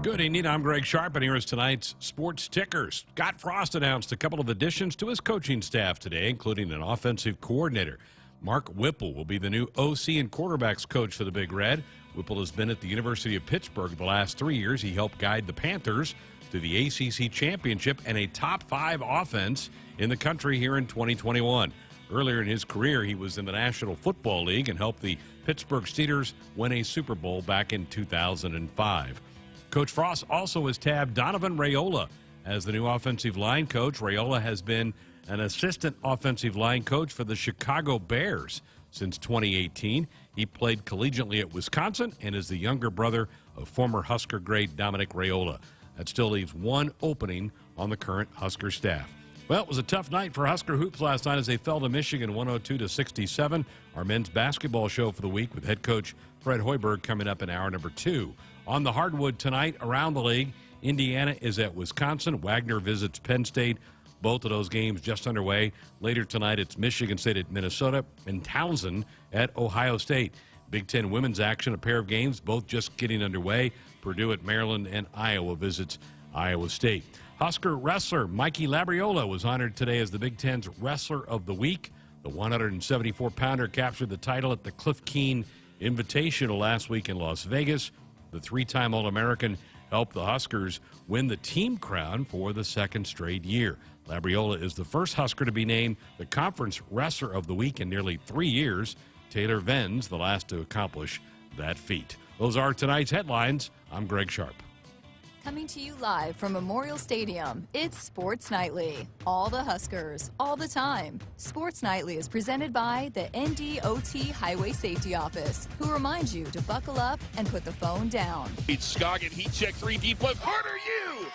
Good evening. I'm Greg Sharpe, and here is tonight's Sports Tickers. Scott Frost announced a couple of additions to his coaching staff today, including an offensive coordinator. Mark Whipple will be the new OC and quarterbacks coach for the Big Red. Whipple has been at the University of Pittsburgh the last 3 years. He helped guide the Panthers to the ACC championship and a top 5 offense in the country here in 2021. Earlier in his career, he was in the National Football League and helped the Pittsburgh Steelers win a Super Bowl back in 2005. Coach Frost also has tabbed Donovan Raiola as the new offensive line coach. Raiola has been an assistant offensive line coach for the Chicago Bears since 2018. He played collegiately at Wisconsin and is the younger brother of former Husker great Dominic Raiola. That still leaves one opening on the current Husker staff. Well, it was a tough night for Husker hoops last night as they fell to Michigan 102-67. Our men's basketball show for the week with head coach Fred Hoiberg coming up in hour number 2. On the hardwood tonight around the league, Indiana is at Wisconsin. Wagner visits Penn State. Both of those games just underway. Later tonight, it's Michigan State at Minnesota and Townsend at Ohio State. Big Ten women's action, a pair of games, both just getting underway. Purdue at Maryland and Iowa visits Iowa State. Husker wrestler Mikey Labriola was honored today as the Big Ten's Wrestler of the Week. The 174-pounder captured the title at the Cliff Keen Invitational last week in Las Vegas. The 3-time All-American helped the Huskers win the team crown for the second straight year. Labriola is the first Husker to be named the Conference Wrestler of the Week in nearly 3 years. Taylor Venz, the last to accomplish that feat. Those are tonight's headlines. I'm Greg Sharpe. Coming to you live from Memorial Stadium, it's Sports Nightly. All the Huskers, all the time. Sports Nightly is presented by the NDOT Highway Safety Office, who reminds you to buckle up and put the phone down. Scoggin, heat check 3 deep left. Harder you!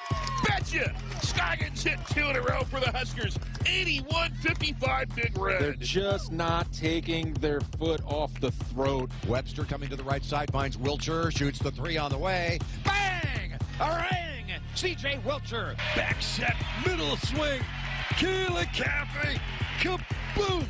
Betcha! Scoggins hit 2 in a row for the Huskers. 81-55 Big Red. They're just not taking their foot off the throat. Webster coming to the right side, finds Wilcher, shoots the 3 on the way. Bang! A ring! C.J. Wilcher. Back set, middle swing. Keeler Caffey. Kaboom!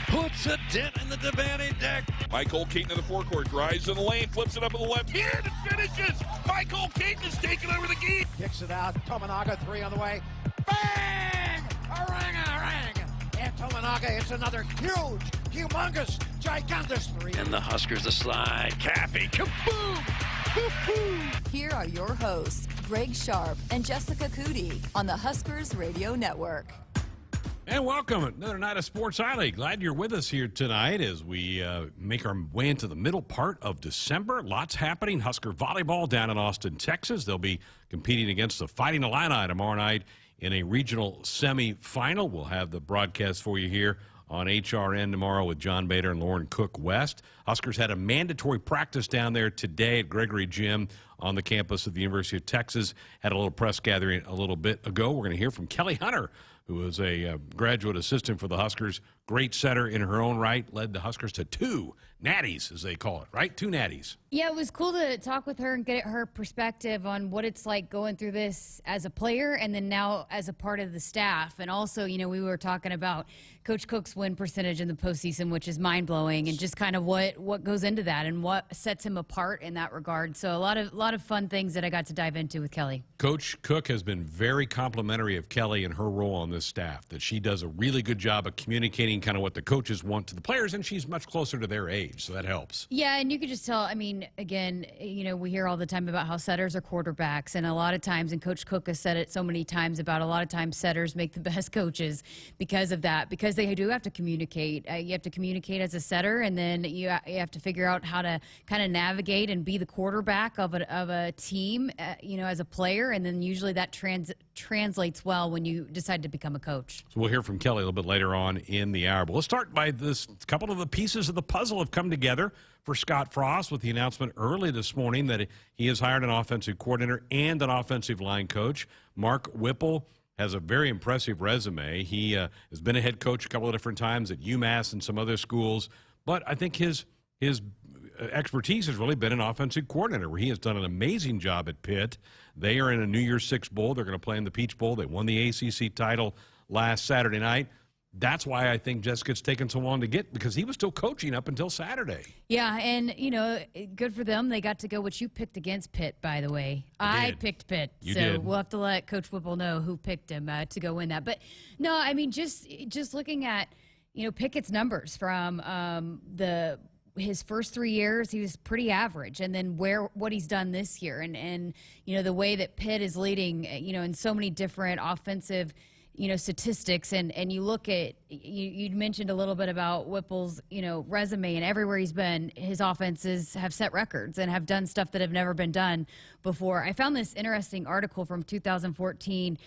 Puts a dent in the Devaney deck. Michael Keaton in the forecourt, drives in the lane, flips it up in the left hand, and finishes. Michael Keaton is taking over the game. Kicks it out. Tominaga, 3 on the way. Bang! A ring! And Tominaga hits another huge, humongous, gigantus 3. And the Huskers the slide. Caffey. Kaboom! Woo-hoo! Here are your hosts, Greg Sharpe and Jessica Coody on the Huskers Radio Network. And welcome. Another night of Sports Nightly. Glad you're with us here tonight as we make our way into the middle part of December. Lots happening. Husker Volleyball down in Austin, Texas. They'll be competing against the Fighting Illini tomorrow night in a regional semifinal. We'll have the broadcast for you here on HRN tomorrow with John Bader and Lauren Cook West. Huskers had a mandatory practice down there today at Gregory Gym on the campus of the University of Texas. Had a little press gathering a little bit ago. We're going to hear from Kelly Hunter, who is a graduate assistant for the Huskers. Great setter in her own right, led the Huskers to 2 natties, as they call it, right? 2 natties. Yeah, it was cool to talk with her and get her perspective on what it's like going through this as a player and then now as a part of the staff. And also, you know, we were talking about Coach Cook's win percentage in the postseason, which is mind-blowing, and just kind of what goes into that and what sets him apart in that regard. So a lot of fun things that I got to dive into with Kelly. Coach Cook has been very complimentary of Kelly and her role on this staff, that she does a really good job of communicating kind of what the coaches want to the players, and she's much closer to their age, so that helps. Yeah, and you could just tell, I mean, again, you know, we hear all the time about how setters are quarterbacks, and a lot of times, and Coach Cook has said it so many times about a lot of times setters make the best coaches because of that, because they do have to communicate. You have to communicate as a setter, and then you have to figure out how to kind of navigate and be the quarterback of a team, you know, as a player, and then usually that translates well when you decide to become a coach. So we'll hear from Kelly a little bit later on in the hour. But let's start by this. A couple of the pieces of the puzzle have come together for Scott Frost with the announcement early this morning that he has hired an offensive coordinator and an offensive line coach. Mark Whipple has a very impressive resume. He has been a head coach a couple of different times at UMass and some other schools. But I think his expertise has really been an offensive coordinator, where he has done an amazing job at Pitt. They are in a New Year's Six Bowl. They're going to play in the Peach Bowl. They won the ACC title last Saturday night. that's why I think Jessica's taken so long to get, because he was still coaching up until Saturday. Yeah, and, good for them. They got to go, which you picked against Pitt, by the way. I picked Pitt. You so did. We'll have to let Coach Whipple know who picked him to go win that. But, no, I mean, just looking at, Pickett's numbers from his first 3 years, he was pretty average. And then what he's done this year and the way that Pitt is leading, in so many different offensive statistics, and you look at, you mentioned a little bit about Whipple's, resume, and everywhere he's been, his offenses have set records and have done stuff that have never been done before. I found this interesting article from 2014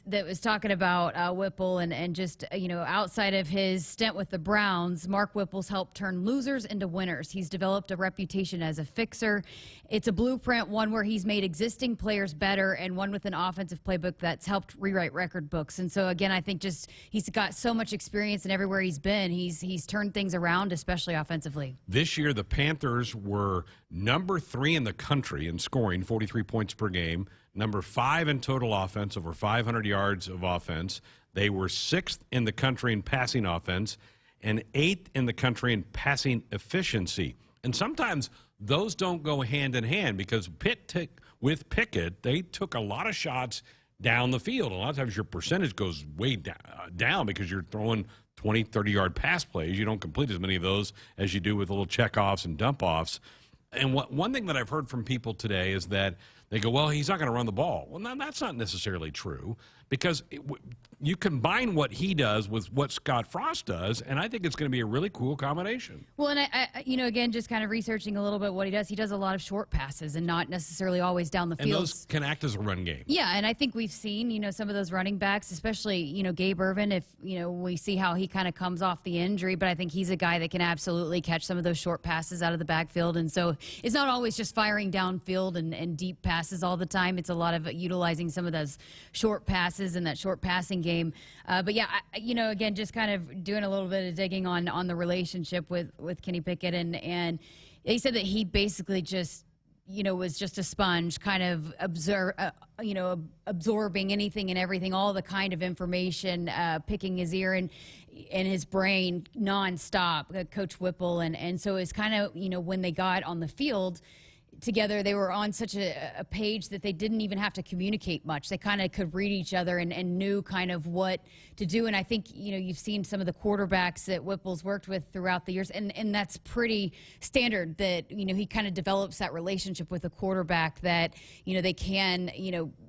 that was talking about Whipple and just, outside of his stint with the Browns, Mark Whipple's helped turn losers into winners. He's developed a reputation as a fixer. It's a blueprint, one where he's made existing players better, and one with an offensive playbook that's helped rewrite record books. And so, again, I think just he's got so much experience, and everywhere he's been, he's turned things around, especially offensively. This year, the Panthers were number 3 in the country in scoring, 43 points per game, number 5 in total offense, over 500 yards of offense. They were 6th in the country in passing offense and 8th in the country in passing efficiency. And sometimes those don't go hand in hand, because with Pickett, they took a lot of shots down the field. A lot of times your percentage goes way down because you're throwing 20, 30-yard pass plays. You don't complete as many of those as you do with little check-offs and dump-offs. And one thing that I've heard from people today is that they go, well, he's not going to run the ball. Well, no, that's not necessarily true, because you combine what he does with what Scott Frost does, and I think it's going to be a really cool combination. Well, and I again, just kind of researching a little bit what he does a lot of short passes and not necessarily always down the field. And those can act as a run game. Yeah, and I think we've seen, some of those running backs, especially, Gabe Ervin, if, we see how he kind of comes off the injury, but I think he's a guy that can absolutely catch some of those short passes out of the backfield. And so it's not always just firing downfield and deep passes all the time. It's a lot of utilizing some of those short passes and that short passing game. But yeah, again, just kind of doing a little bit of digging on the relationship with Kenny Pickett, and they said that he basically just, was just a sponge, kind of absorbing anything and everything, all the kind of information, picking his ear and his brain nonstop, Coach Whipple. And so it's kind of, when they got on the field together, they were on such a page that they didn't even have to communicate much. They kind of could read each other and knew kind of what to do. And I think, you've seen some of the quarterbacks that Whipple's worked with throughout the years, and that's pretty standard, that, he kind of develops that relationship with a quarterback that, they can,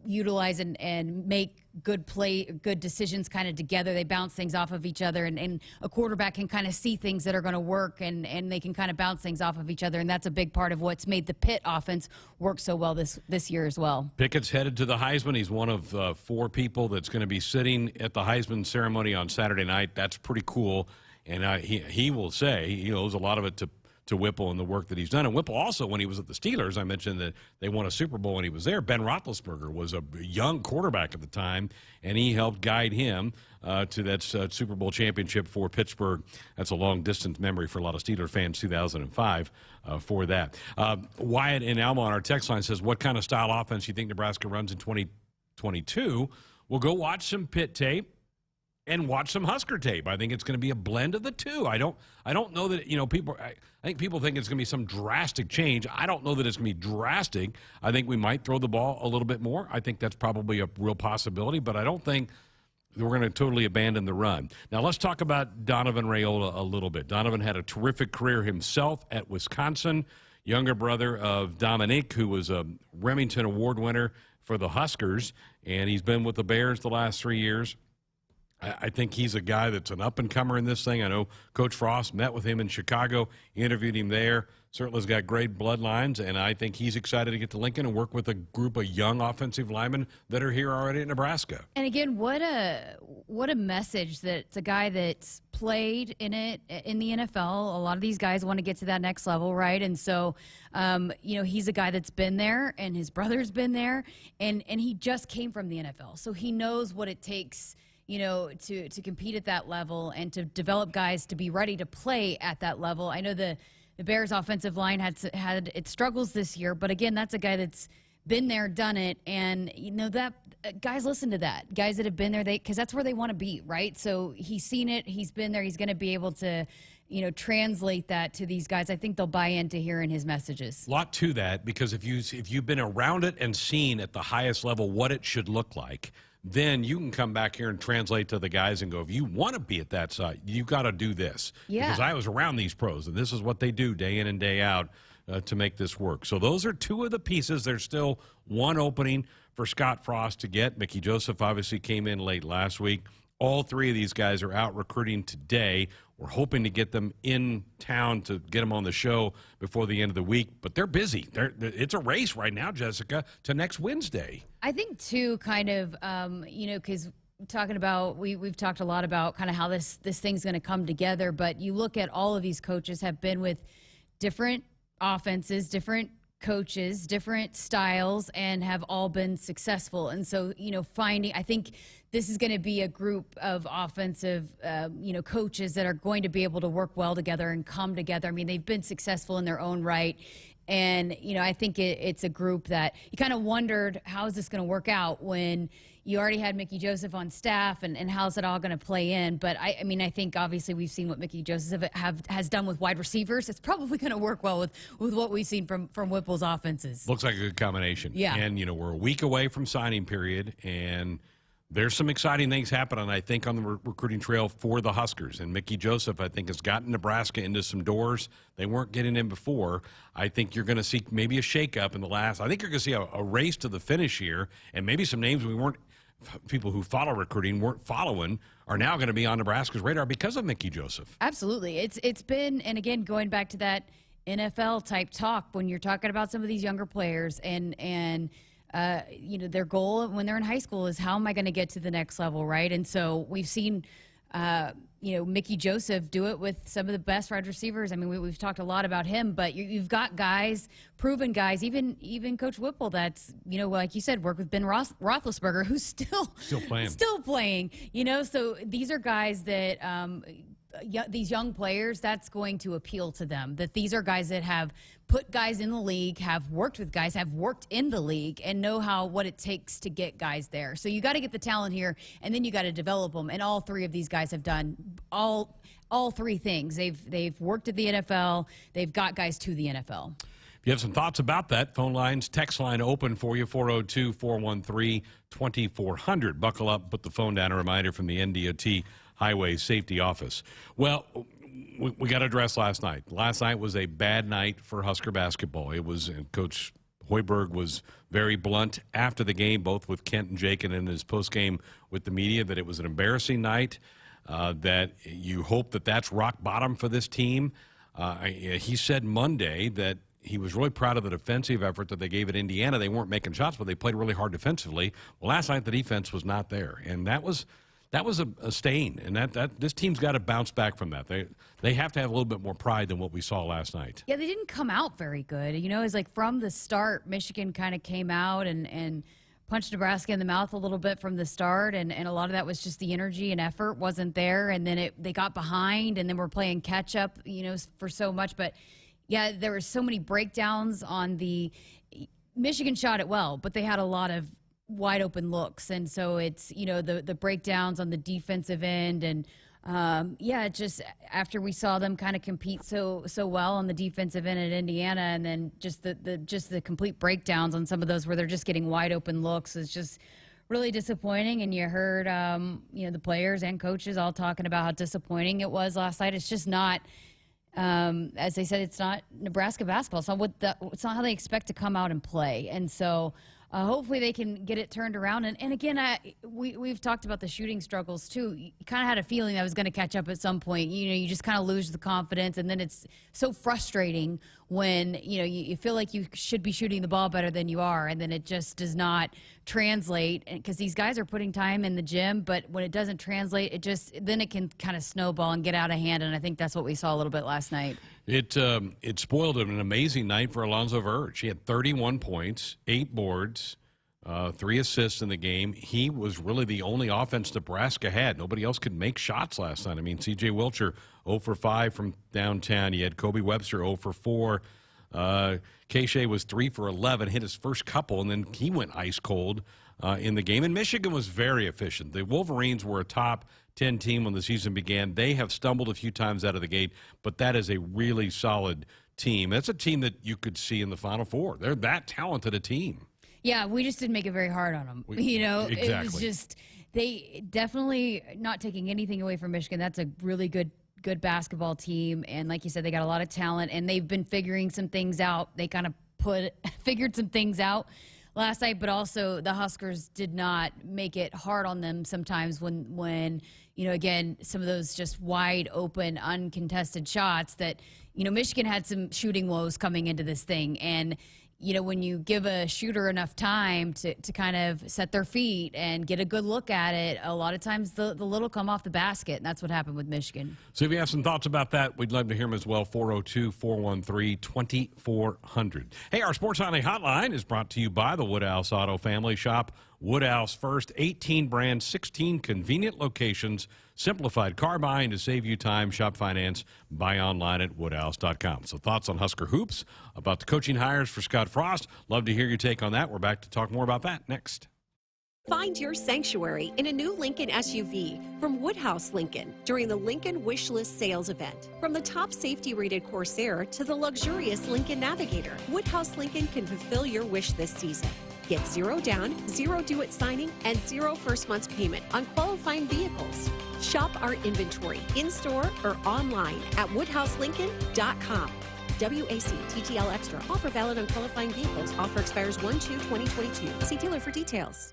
utilize and make good decisions kind of together. They bounce things off of each other, and a quarterback can kind of see things that are going to work, and they can kind of bounce things off of each other. And that's a big part of what's made the Pitt offense work so well this year as well. Pickett's headed to the Heisman. He's one of 4 people that's going to be sitting at the Heisman ceremony on Saturday night. That's pretty cool. And he will say he owes a lot of it to Whipple and the work that he's done. And Whipple also, when he was at the Steelers, I mentioned that they won a Super Bowl when he was there. Ben Roethlisberger was a young quarterback at the time, and he helped guide him to that Super Bowl championship for Pittsburgh. That's a long-distance memory for a lot of Steeler fans, 2005 for that. Wyatt in Alma on our text line says, what kind of style offense do you think Nebraska runs in 2022? We'll go watch some Pitt tape and watch some Husker tape. I think it's going to be a blend of the two. I don't know that, I think people think it's going to be some drastic change. I don't know that it's going to be drastic. I think we might throw the ball a little bit more. I think that's probably a real possibility, but I don't think we're going to totally abandon the run. Now let's talk about Donovan Raiola a little bit. Donovan had a terrific career himself at Wisconsin, younger brother of Dominique, who was a Remington Award winner for the Huskers, and he's been with the Bears the last 3 years. I think he's a guy that's an up-and-comer in this thing. I know Coach Frost met with him in Chicago, interviewed him there. Certainly has got great bloodlines, and I think he's excited to get to Lincoln and work with a group of young offensive linemen that are here already in Nebraska. And again, what a message that it's a guy that's played in the NFL. A lot of these guys want to get to that next level, right? And so, he's a guy that's been there, and his brother's been there, and he just came from the NFL. So he knows what it takes, to compete at that level and to develop guys to be ready to play at that level. I know the Bears offensive line had its struggles this year, but again, that's a guy that's been there, and his brother's been there, and so it's kind of, when they got on the field together, they were on such a page that they didn't even have to communicate much. They kind of could read each other and knew kind of what to do. And I think, you've seen some of the quarterbacks that Whipple's worked with throughout the years, and been there, done it, and that guys listen to that. Guys that have been there, because that's where they want to be, right? So he's seen it, he's been there, he's going to be able to translate that to these guys. I think they'll buy into hearing his messages. A lot to that, because if you've been around it and seen at the highest level what it should look like, then you can come back here and translate to the guys and go, if you want to be at that side, you got to do this. Yeah. Because I was around these pros, and this is what they do day in and day out to make this work. So those are two of the pieces. There's still one opening for Scott Frost to get. Mickey Joseph obviously came in late last week. All three of these guys are out recruiting today. We're hoping to get them in town to get them on the show before the end of the week, but they're busy. It's a race right now, Jessica, to next Wednesday. I think, too, kind of, because talking about, we've talked a lot about kind of how this thing's going to come together, but you look at all of these coaches have been with different offenses, different coaches, different styles, and have all been successful. And so, I think this is going to be a group of offensive, coaches that are going to be able to work well together and come together. I mean, they've been successful in their own right. And, I think it's a group that you kind of wondered, how is this going to work out when you already had Mickey Joseph on staff, and how's it all going to play in? But, I think obviously we've seen what Mickey Joseph has done with wide receivers. It's probably going to work well with what we've seen from Whipple's offenses. Looks like a good combination. Yeah. And, we're a week away from signing period, and there's some exciting things happening, I think, on the recruiting trail for the Huskers. And Mickey Joseph, I think, has gotten Nebraska into some doors they weren't getting in before. I think you're going to see maybe a shakeup in the last. I think you're going to see a race to the finish here, and maybe some names people who follow recruiting weren't following are now going to be on Nebraska's radar because of Mickey Joseph. Absolutely. It's been, and again, going back to that NFL type talk, when you're talking about some of these younger players and their goal when they're in high school is, how am I going to get to the next level, right? And so we've seen, Mickey Joseph do it with some of the best wide receivers. I mean, we've talked a lot about him, but you've got guys, proven guys, even Coach Whipple, that's, like you said, worked with Ben Roethlisberger, who's still playing. So these are guys that these young players, that's going to appeal to them, that these are guys that have put guys in the league, have worked with guys, have worked in the league, and know what it takes to get guys there. So you got to get the talent here, and then you got to develop them. And all three of these guys have done all three things. They've worked at the NFL. They've got guys to the NFL. If you have some thoughts about that, phone lines, text line open for you, 402-413-2400. Buckle up, put the phone down. A reminder from the NDOT Highway Safety Office. Well, we got to address last night. Last night was a bad night for Husker basketball. It was, and Coach Hoiberg was very blunt after the game, both with Kent and Jake and in his postgame with the media, that it was an embarrassing night, that you hope that that's rock bottom for this team. He said Monday that he was really proud of the defensive effort that they gave at Indiana. They weren't making shots, but they played really hard defensively. Well, last night the defense was not there, and that was a stain, and that this team's got to bounce back from that. They have to have a little bit more pride than what we saw last night. Yeah, they didn't come out very good. It's like from the start, Michigan kind of came out and punched Nebraska in the mouth a little bit from the start, and a lot of that was just the energy and effort wasn't there, and then they got behind, and then we're playing catch up, for so much. But yeah, there were so many breakdowns on Michigan shot it well, but they had a lot of wide open looks, and so it's the breakdowns on the defensive end, and just after we saw them kind of compete so well on the defensive end at Indiana, and then just the complete breakdowns on some of those where they're just getting wide open looks is just really disappointing. And you heard the players and coaches all talking about how disappointing it was last night. It's just not, as they said, it's not Nebraska basketball. It's not how they expect to come out and play, and so. Hopefully they can get it turned around. And again, we've talked about the shooting struggles too. You kind of had a feeling that was going to catch up at some point. You just kind of lose the confidence, and then it's so frustrating when you feel like you should be shooting the ball better than you are, and then it just does not translate. Because these guys are putting time in the gym, but when it doesn't translate, then it can kind of snowball and get out of hand. And I think that's what we saw a little bit last night. It spoiled an amazing night for Alonzo Verge. He had 31 points, 8 boards, 3 assists in the game. He was really the only offense Nebraska had. Nobody else could make shots last night. I mean, C.J. Wilcher 0 for 5 from downtown. He had Kobe Webster 0 for 4. Keisha was 3 for 11, hit his first couple, and then he went ice cold in the game. And Michigan was very efficient. The Wolverines were a top 10 team when the season began. They have stumbled a few times out of the gate, but that is a really solid team. That's a team that you could see in the Final Four. They're that talented a team. Yeah, we just didn't make it very hard on them. Exactly. It was just, they definitely not taking anything away from Michigan. That's a really good basketball team. And like you said, they got a lot of talent, and they've been figuring some things out. They kind of figured some things out last night, but also the Huskers did not make it hard on them sometimes when again, some of those just wide open, uncontested shots that, Michigan had some shooting woes coming into this thing. And, when you give a shooter enough time to kind of set their feet and get a good look at it, a lot of times the little come off the basket, and that's what happened with Michigan. So if you have some thoughts about that, we'd love to hear them as well. 402-413-2400. Hey, our Sports Nightly Hotline is brought to you by the Woodhouse Auto Family. Shop Woodhouse first, 18 brands, 16 convenient locations, simplified car buying to save you time. Shop finance, buy online at woodhouse.com. So thoughts on Husker hoops, about the coaching hires for Scott Frost. Love to hear your take on that. We're back to talk more about that next. Find your sanctuary in a new Lincoln SUV from Woodhouse Lincoln during the Lincoln Wish List sales event. From the top safety-rated Corsair to the luxurious Lincoln Navigator, Woodhouse Lincoln can fulfill your wish this season. Get 0 down, 0 due at signing, and 0 first month's payment on qualifying vehicles. Shop our inventory in-store or online at woodhouselincoln.com. WAC TTL Extra. Offer valid on qualifying vehicles. Offer expires 1/2/2022. See dealer for details.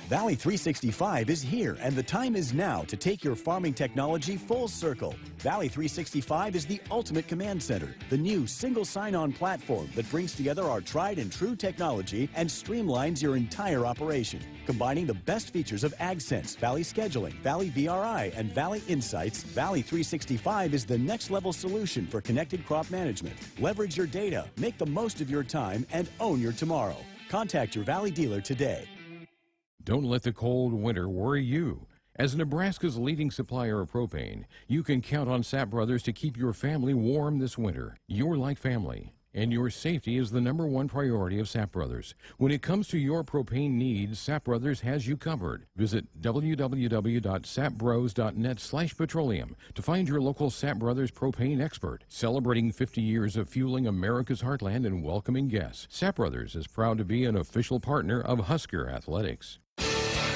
Valley 365 is here, and the time is now to take your farming technology full circle. Valley 365 is the ultimate command center, the new single sign-on platform that brings together our tried and true technology and streamlines your entire operation. Combining the best features of AgSense, Valley Scheduling, Valley VRI, and Valley Insights, Valley 365 is the next-level solution for connected crop management. Leverage your data, make the most of your time, and own your tomorrow. Contact your Valley dealer today. Don't let the cold winter worry you. As Nebraska's leading supplier of propane, you can count on Sapp Brothers to keep your family warm this winter. You're like family, and your safety is the #1 priority of Sapp Brothers. When it comes to your propane needs, Sapp Brothers has you covered. Visit www.sappbros.net/petroleum to find your local Sapp Brothers propane expert. Celebrating 50 years of fueling America's heartland and welcoming guests, Sapp Brothers is proud to be an official partner of Husker Athletics.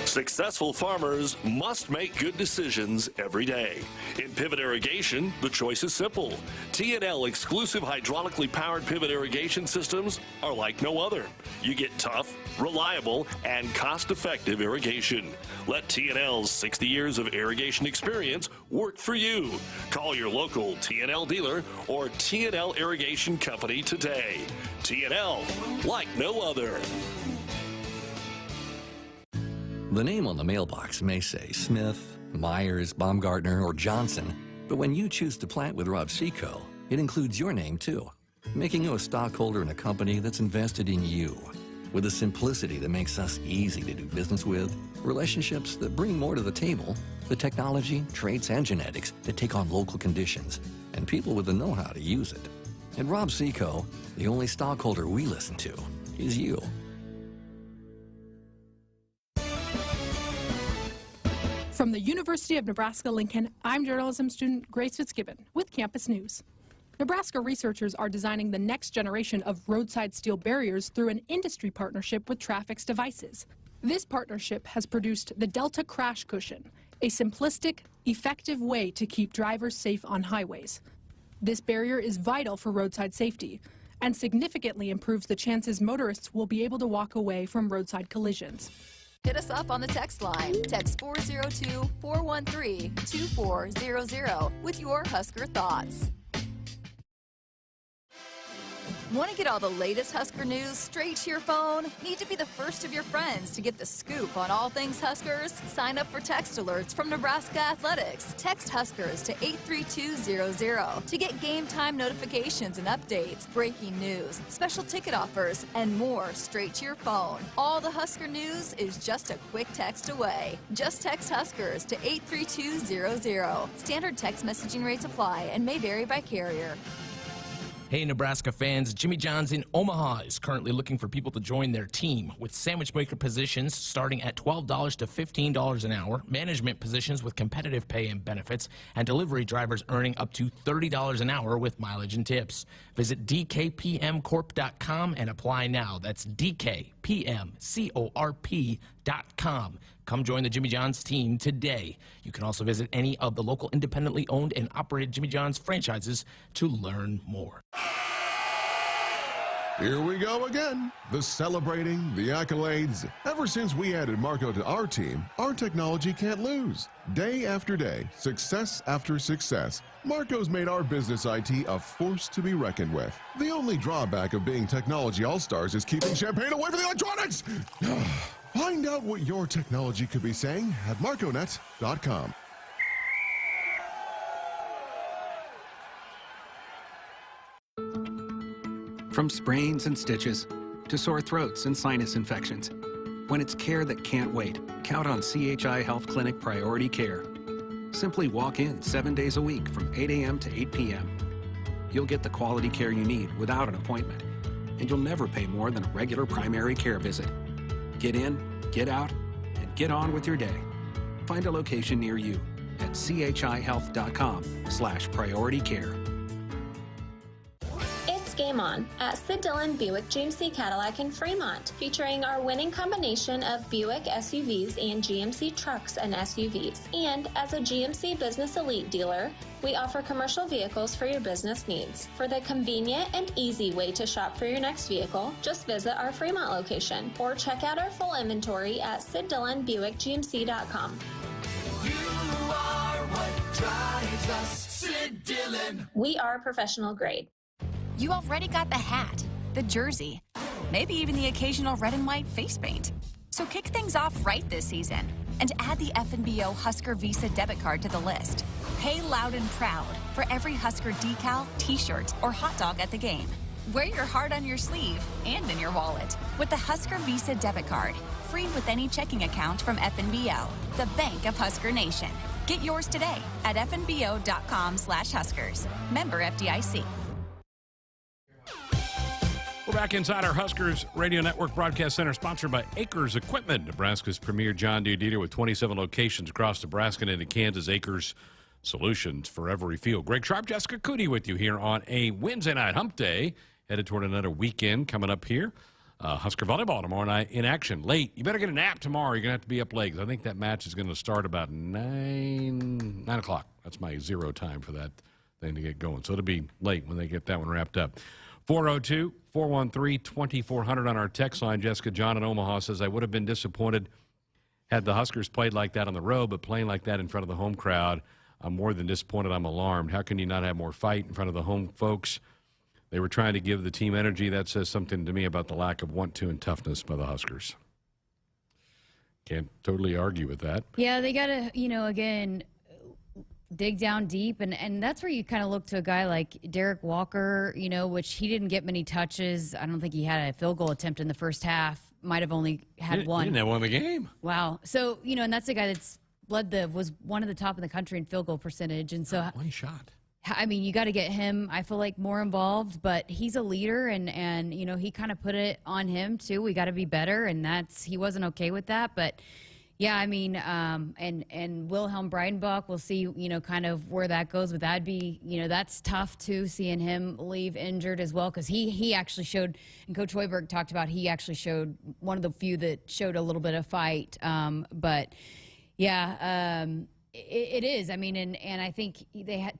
Successful farmers must make good decisions every day. In pivot irrigation, the choice is simple. T&L exclusive hydraulically powered pivot irrigation systems are like no other. You get tough, reliable, and cost-effective irrigation. Let T&L's 60 years of irrigation experience work for you. Call your local T&L dealer or T&L Irrigation Company today. T&L, like no other. The name on the mailbox may say Smith, Myers, Baumgartner, or Johnson, but when you choose to plant with Rob Seco, it includes your name too, making you a stockholder in a company that's invested in you. With a simplicity that makes us easy to do business with, relationships that bring more to the table, the technology, traits, and genetics that take on local conditions, and people with the know-how to use it. At Rob Seco, the only stockholder we listen to is you. From the University of Nebraska-Lincoln, I'm journalism student Grace Fitzgibbon with Campus News. Nebraska researchers are designing the next generation of roadside steel barriers through an industry partnership with Trafix Devices. This partnership has produced the Delta Crash Cushion, a simplistic, effective way to keep drivers safe on highways. This barrier is vital for roadside safety and significantly improves the chances motorists will be able to walk away from roadside collisions. Hit us up on the text line. Text 402-413-2400 with your Husker thoughts. Want to get all the latest Husker news straight to your phone? Need to be the first of your friends to get the scoop on all things Huskers? Sign up for text alerts from Nebraska Athletics. Text Huskers to 83200 to get game time notifications and updates, breaking news, special ticket offers, and more straight to your phone. All the Husker news is just a quick text away. Just text Huskers to 83200. Standard text messaging rates apply and may vary by carrier. Hey, Nebraska fans, Jimmy John's in Omaha is currently looking for people to join their team with sandwich maker positions starting at $12 to $15 an hour, management positions with competitive pay and benefits, and delivery drivers earning up to $30 an hour with mileage and tips. Visit dkpmcorp.com and apply now. That's dkpmcorp.com. Come join the Jimmy John's team today. You can also visit any of the local independently owned and operated Jimmy John's franchises to learn more. Here we go again. The celebrating, the accolades. Ever since we added Marco to our team, our technology can't lose. Day after day, success after success, Marco's made our business IT a force to be reckoned with. The only drawback of being technology all-stars is keeping champagne away from the electronics. Find out what your technology could be saying at marconet.com. From sprains and stitches to sore throats and sinus infections, when it's care that can't wait, count on CHI Health Clinic Priority Care. Simply walk in 7 days a week from 8 a.m. to 8 p.m. You'll get the quality care you need without an appointment, and you'll never pay more than a regular primary care visit. Get in, get out, and get on with your day. Find a location near you at chihealth.com/prioritycare. Game On at Sid Dillon Buick GMC Cadillac in Fremont, featuring our winning combination of Buick SUVs and GMC trucks and SUVs. And as a GMC Business Elite dealer, we offer commercial vehicles for your business needs. For the convenient and easy way to shop for your next vehicle, just visit our Fremont location or check out our full inventory at SidDillonBuickGMC.com. You are what drives us, Sid Dillon. We are professional grade. You already got the hat, the jersey, maybe even the occasional red and white face paint. So kick things off right this season and add the FNBO Husker Visa debit card to the list. Pay loud and proud for every Husker decal, t-shirt, or hot dog at the game. Wear your heart on your sleeve and in your wallet with the Husker Visa debit card, free with any checking account from FNBO, the bank of Husker Nation. Get yours today at fnbo.com/Huskers. Member FDIC. We're back inside our Huskers Radio Network Broadcast Center, sponsored by Acres Equipment, Nebraska's premier John Deere dealer with 27 locations across Nebraska and into Kansas. Acres solutions for every field. Greg Sharpe, Jessica Coody with you here on a Wednesday night hump day, headed toward another weekend coming up here. Husker Volleyball tomorrow night in action. Late. You better get a nap tomorrow. You're going to have to be up late, 'cause I think that match is going to start about 9 o'clock. That's my zero time for that thing to get going. So it'll be late when they get that one wrapped up. 402-413-2400 on our text line. Jessica John in Omaha says, I would have been disappointed had the Huskers played like that on the road, but playing like that in front of the home crowd, I'm more than disappointed. I'm alarmed. How can you not have more fight in front of the home folks? They were trying to give the team energy. That says something to me about the lack of want-to and toughness by the Huskers. Can't totally argue with that. Yeah, they got to, again, dig down deep, and that's where you kind of look to a guy like Derek Walker, which he didn't get many touches. I don't think he had a field goal attempt in the first half. Might have only had one. He didn't have one in the game. Wow. So, and that's the guy that's was one of the top in the country in field goal percentage. And so one shot. I mean, you got to get him, I feel like, more involved, but he's a leader, and he kind of put it on him too. We got to be better, and he wasn't okay with that, but yeah, I mean, and Wilhelm Breidenbach, we'll see, kind of where that goes, but that'd be, that's tough too, seeing him leave injured as well, because he actually showed, and Coach Hoiberg talked about, he actually showed one of the few that showed a little bit of fight, but yeah, it is. I mean, and I think they had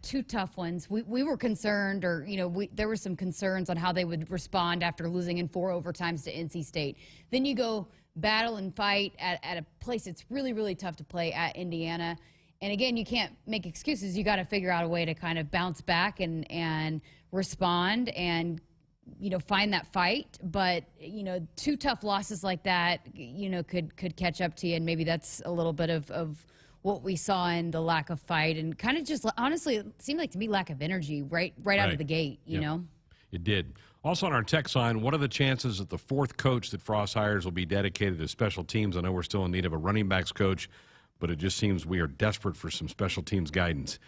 two tough ones. We were concerned, or there were some concerns on how they would respond after losing in 4 overtimes to NC State. Then you go battle and fight at a place that's really, really tough to play at Indiana. And again, you can't make excuses. You got to figure out a way to kind of bounce back and respond and find that fight. But 2 tough losses like that could catch up to you, and maybe that's a little bit of what we saw in the lack of fight, and kind of just honestly it seemed like to me lack of energy right out of the gate. You know, it did. Also on our text line, what are the chances that the 4th coach that Frost hires will be dedicated to special teams? I know we're still in need of a running backs coach, but it just seems we are desperate for some special teams guidance.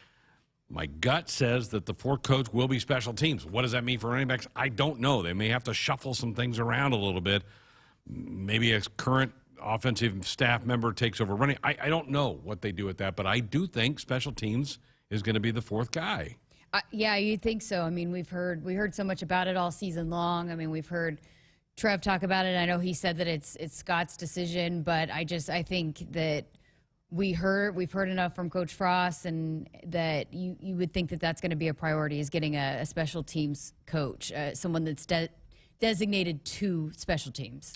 My gut says that the fourth coach will be special teams. What does that mean for running backs? I don't know. They may have to shuffle some things around a little bit. Maybe a current offensive staff member takes over running. I don't know what they do with that, but I do think special teams is going to be the fourth guy. Yeah, you'd think so. I mean, we heard so much about it all season long. I mean, we've heard Trev talk about it. I know he said that it's Scott's decision, but I think that we've heard enough from Coach Frost, and that you would think that that's going to be a priority, is getting a special teams coach, someone that's designated to special teams.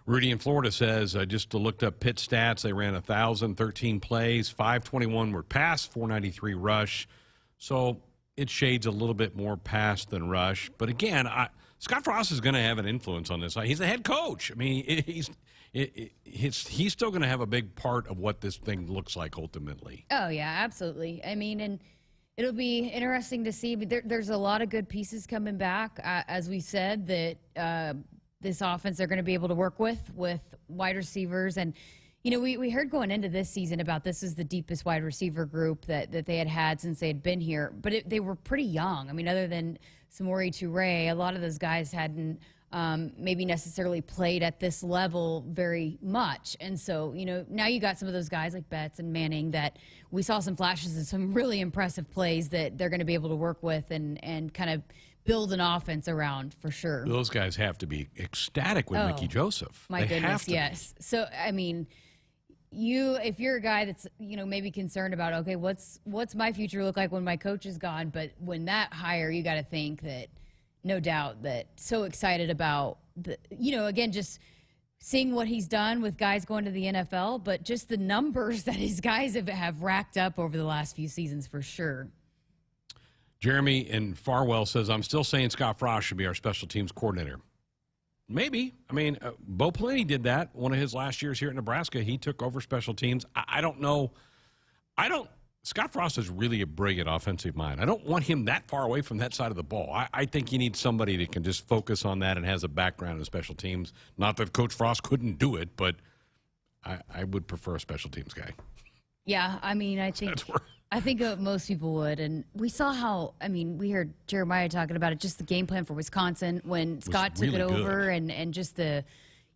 Rudy in Florida says, just looked up Pitt stats. They ran 1,013 plays, 521 were pass, 493 rush. So it shades a little bit more pass than rush. But again, Scott Frost is going to have an influence on this. He's the head coach. I mean, he's still going to have a big part of what this thing looks like ultimately. Oh, yeah, absolutely. I mean, and it'll be interesting to see. But there's a lot of good pieces coming back. As we said, that this offense they're going to be able to work with wide receivers. And, you know, we heard going into this season about this is the deepest wide receiver group that they had since they had been here. But they were pretty young. I mean, other than Samori Toure, a lot of those guys hadn't maybe necessarily played at this level very much. And so, you know, now you got some of those guys like Betts and Manning that we saw some flashes of some really impressive plays that they're going to be able to work with and kind of build an offense around for sure. Those guys have to be ecstatic with Mickey Joseph. My goodness, yes. So, I mean, if you're a guy that's, you know, maybe concerned about, okay, what's my future look like when my coach is gone? But when that hire, you got to think that, no doubt, that so excited about again, just seeing what he's done with guys going to the NFL, but just the numbers that his guys have racked up over the last few seasons for sure. Jeremy in Farwell says, I'm still saying Scott Frost should be our special teams coordinator. Maybe. I mean, Bo Pelini did that one of his last years here at Nebraska. He took over special teams. I don't know. Scott Frost is really a brilliant offensive mind. I don't want him that far away from that side of the ball. I think you need somebody that can just focus on that and has a background in special teams. Not that Coach Frost couldn't do it, but I would prefer a special teams guy. Yeah, I mean, I think most people would. And we saw how, I mean, we heard Jeremiah talking about it, just the game plan for Wisconsin when Scott took it over, and just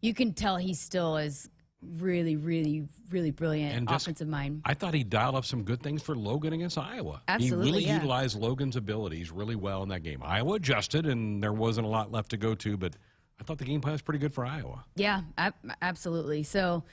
you can tell he still is really, really, really brilliant and offensive mind. I thought he dialed up some good things for Logan against Iowa. Absolutely, he really utilized Logan's abilities really well in that game. Iowa adjusted, and there wasn't a lot left to go to, but I thought the game plan was pretty good for Iowa. Yeah, absolutely. So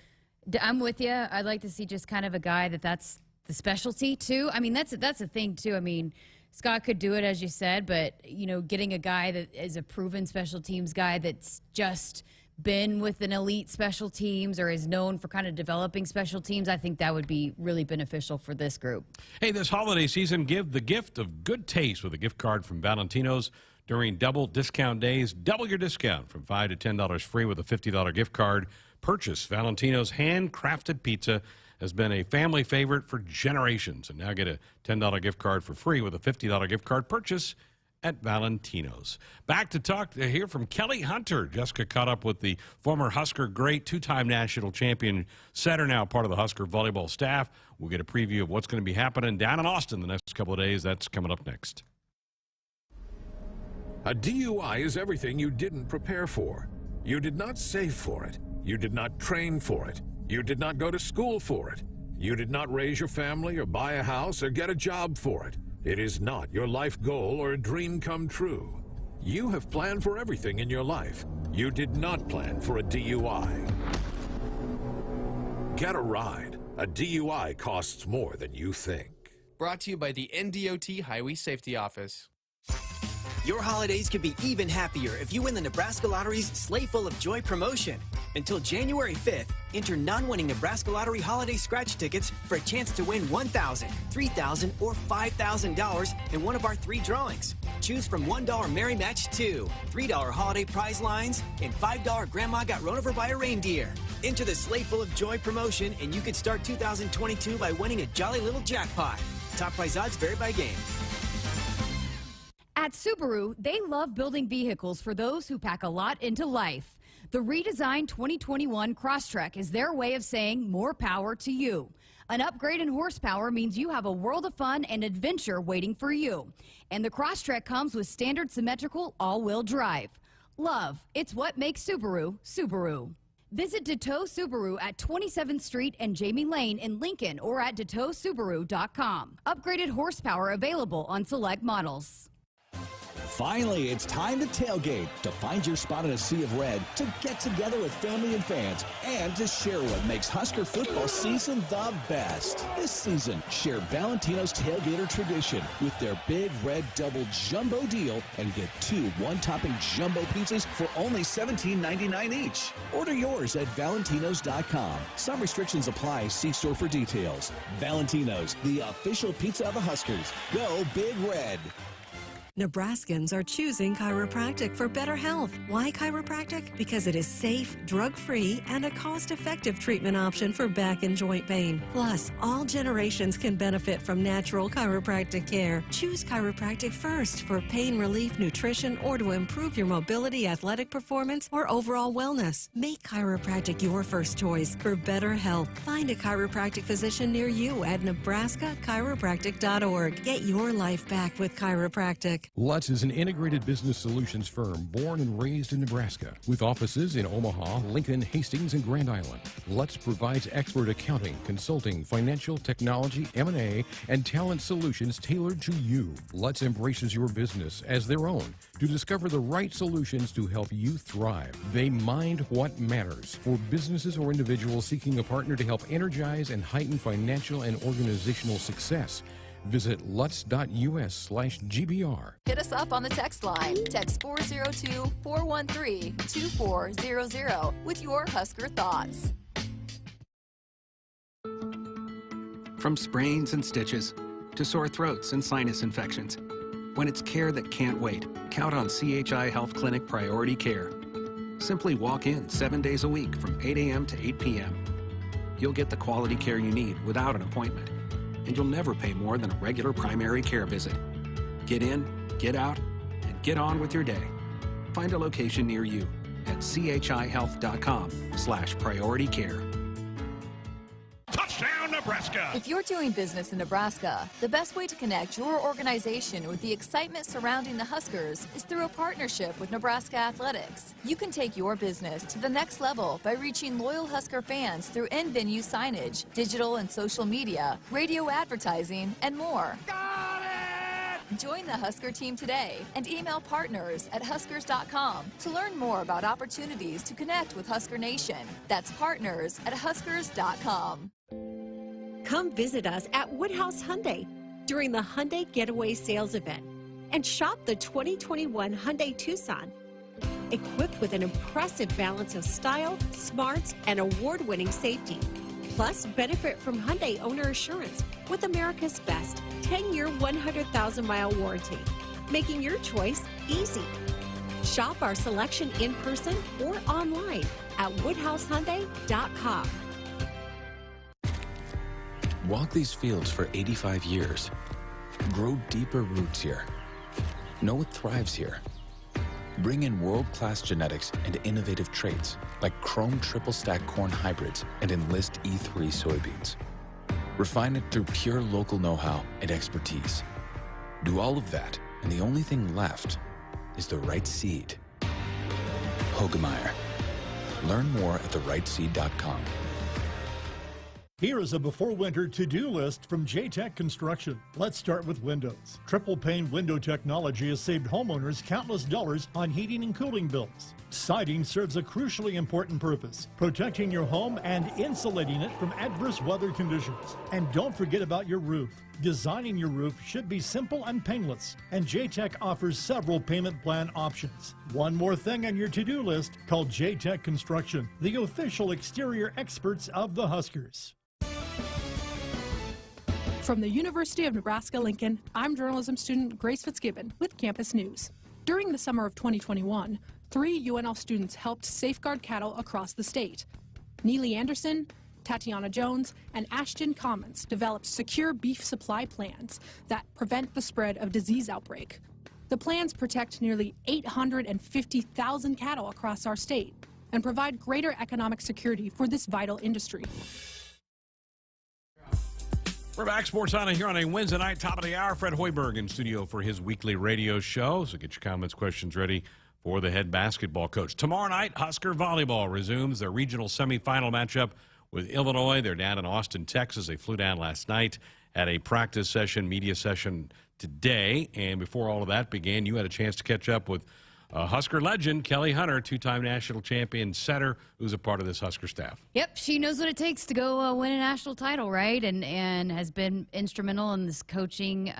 I'm with you. I'd like to see just kind of a guy that's the specialty too. I mean, that's a thing too. I mean, Scott could do it, as you said, but, you know, getting a guy that is a proven special teams guy that's just been with an elite special teams or is known for kind of developing special teams, I think that would be really beneficial for this group. Hey, this holiday season, give the gift of good taste with a gift card from Valentino's. During double discount days, double your discount from $5 to $10 free with a $50 gift card. Purchase Valentino's handcrafted pizza has been a family favorite for generations. And now get a $10 gift card for free with a $50 gift card purchase at Valentino's. Back to talk to hear from Kelly Hunter. Jessica caught up with the former Husker great, two-time national champion setter, now part of the Husker volleyball staff. We'll get a preview of what's going to be happening down in Austin the next couple of days. That's coming up next. A DUI is everything you didn't prepare for. You did not save for it. You did not train for it. You did not go to school for it. You did not raise your family or buy a house or get a job for it. It is not your life goal or a dream come true. You have planned for everything in your life. You did not plan for a DUI. Get a ride. A DUI costs more than you think. Brought to you by the NDOT Highway Safety Office. Your holidays could be even happier if you win the Nebraska Lottery's Sleigh Full of Joy promotion. Until January 5th, enter non-winning Nebraska Lottery holiday scratch tickets for a chance to win $1,000, $3,000, or $5,000 in one of our 3 drawings. Choose from $1 Merry Match 2, $3 Holiday Prize Lines, and $5 Grandma Got Run Over by a Reindeer. Enter the Sleigh Full of Joy promotion, and you could start 2022 by winning a jolly little jackpot. Top prize odds vary by game. At Subaru, they love building vehicles for those who pack a lot into life. The redesigned 2021 Crosstrek is their way of saying more power to you. An upgrade in horsepower means you have a world of fun and adventure waiting for you. And the Crosstrek comes with standard symmetrical all-wheel drive. Love, it's what makes Subaru, Subaru. Visit DeTow Subaru at 27th Street and Jamie Lane in Lincoln or at DeTowSubaru.com. Upgraded horsepower available on select models. Finally, it's time to tailgate, to find your spot in a sea of red, to get together with family and fans, and to share what makes Husker football season the best. This season, share Valentino's Tailgater tradition with their Big Red Double Jumbo deal and get 2 one-topping jumbo pizzas for only $17.99 each. Order yours at Valentinos.com. Some restrictions apply. See store for details. Valentino's, the official pizza of the Huskers. Go Big Red. Nebraskans are choosing chiropractic for better health. Why chiropractic? Because it is safe, drug-free, and a cost-effective treatment option for back and joint pain. Plus, all generations can benefit from natural chiropractic care. Choose chiropractic first for pain relief, nutrition, or to improve your mobility, athletic performance, or overall wellness. Make chiropractic your first choice for better health. Find a chiropractic physician near you at nebraska-chiropractic.org. Get your life back with chiropractic. Lutz is an integrated business solutions firm born and raised in Nebraska with offices in Omaha, Lincoln, Hastings, and Grand Island. Lutz provides expert accounting, consulting, financial, technology, M&A, and talent solutions tailored to you. Lutz embraces your business as their own to discover the right solutions to help you thrive. They mind what matters for businesses or individuals seeking a partner to help energize and heighten financial and organizational success. Visit lutz.us/GBR. Hit us up on the text line. Text 402-413-2400 with your Husker thoughts. From sprains and stitches to sore throats and sinus infections, when it's care that can't wait, count on CHI Health Clinic Priority Care. Simply walk in 7 days a week from 8 a.m. to 8 p.m. You'll get the quality care you need without an appointment, and you'll never pay more than a regular primary care visit. Get in, get out, and get on with your day. Find a location near you at chihealth.com/priority care. Touchdown, Nebraska! If you're doing business in Nebraska, the best way to connect your organization with the excitement surrounding the Huskers is through a partnership with Nebraska Athletics. You can take your business to the next level by reaching loyal Husker fans through in-venue signage, digital and social media, radio advertising, and more. Join the Husker team today and email partners@huskers.com to learn more about opportunities to connect with Husker Nation. That's partners@huskers.com. Come visit us at Woodhouse Hyundai during the Hyundai Getaway Sales Event and shop the 2021 Hyundai Tucson. Equipped with an impressive balance of style, smarts, and award-winning safety. Plus, benefit from Hyundai Owner Assurance with America's best 10-year, 100,000-mile warranty, making your choice easy. Shop our selection in person or online at woodhousehyundai.com. Walk these fields for 85 years. Grow deeper roots here. Know what thrives here. Bring in world-class genetics and innovative traits like Chrome Triple Stack corn hybrids and Enlist E3 soybeans. Refine it through pure local know-how and expertise. Do all of that, and the only thing left is the right seed. Hogemeyer. Learn more at therightseed.com. Here is a before winter to-do list from J-Tech Construction. Let's start with windows. Triple pane window technology has saved homeowners countless dollars on heating and cooling bills. Siding serves a crucially important purpose, protecting your home and insulating it from adverse weather conditions. And don't forget about your roof. Designing your roof should be simple and painless, and J-Tech offers several payment plan options. One more thing on your to-do list, call J-Tech Construction, the official exterior experts of the Huskers. From the University of Nebraska-Lincoln, I'm journalism student Grace Fitzgibbon with Campus News. During the summer of 2021, 3 UNL students helped safeguard cattle across the state. Neely Anderson, Tatiana Jones, and Ashton Commons developed secure beef supply plans that prevent the spread of disease outbreak. The plans protect nearly 850,000 cattle across our state. and provide greater economic security for this vital industry. We're back, Sports On here on a Wednesday night, top of the hour. Fred Hoiberg in studio for his weekly radio show. So get your comments, questions ready for the head basketball coach. Tomorrow night, Husker Volleyball resumes their regional semifinal matchup with Illinois. They're down in Austin, Texas. They flew down last night, had a practice session, media session today. And before all of that began, you had a chance to catch up with Husker legend Kelly Hunter, two-time national champion setter, who's a part of this Husker staff. Yep, she knows what it takes to go win a national title, right? And has been instrumental in this coaching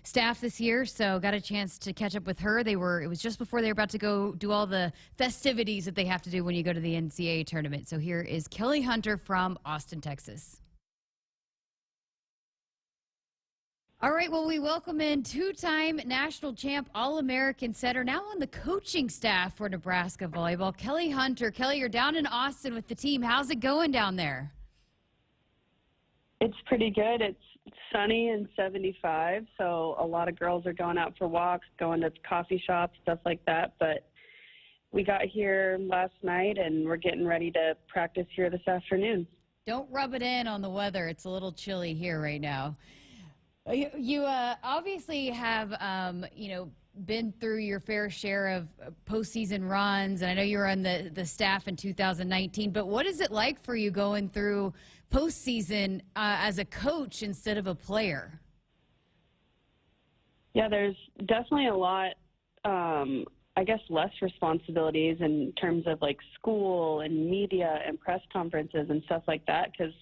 staff this year. So got a chance to catch up with her. It was just before they were about to go do all the festivities that they have to do when you go to the NCAA tournament. So here is Kelly Hunter from Austin, Texas. All right, well, we welcome in two-time national champ, All-American setter, now on the coaching staff for Nebraska Volleyball, Kelly Hunter. Kelly, you're down in Austin with the team. How's it going down there? It's pretty good. It's sunny and 75, so a lot of girls are going out for walks, going to coffee shops, stuff like that. But we got here last night, and we're getting ready to practice here this afternoon. Don't rub it in on the weather. It's a little chilly here right now. You obviously have, been through your fair share of postseason runs, and I know you were on the staff in 2019, but what is it like for you going through postseason as a coach instead of a player? Yeah, there's definitely a lot, less responsibilities in terms of like school and media and press conferences and stuff like that, because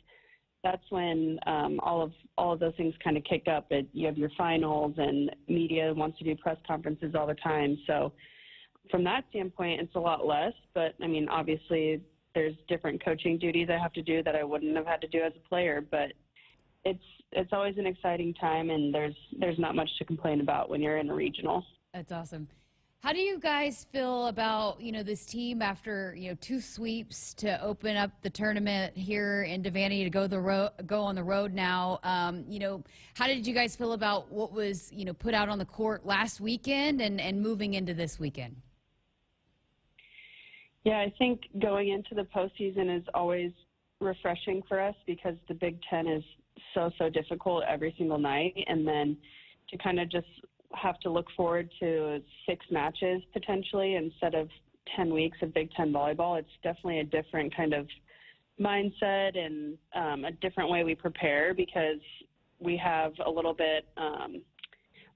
that's when all of those things kind of kick up. You have your finals, and media wants to do press conferences all the time. So from that standpoint, it's a lot less. But, I mean, obviously there's different coaching duties I have to do that I wouldn't have had to do as a player. But it's always an exciting time, and there's not much to complain about when you're in a regional. That's awesome. How do you guys feel about, this team after, two sweeps to open up the tournament here in Devaney to go on the road now? How did you guys feel about what was, put out on the court last weekend and moving into this weekend? Yeah, I think going into the postseason is always refreshing for us because the Big Ten is so difficult every single night. And then to kind of just have to look forward to 6 matches potentially instead of 10 weeks of Big Ten volleyball. It's definitely a different kind of mindset and a different way we prepare because we have a little bit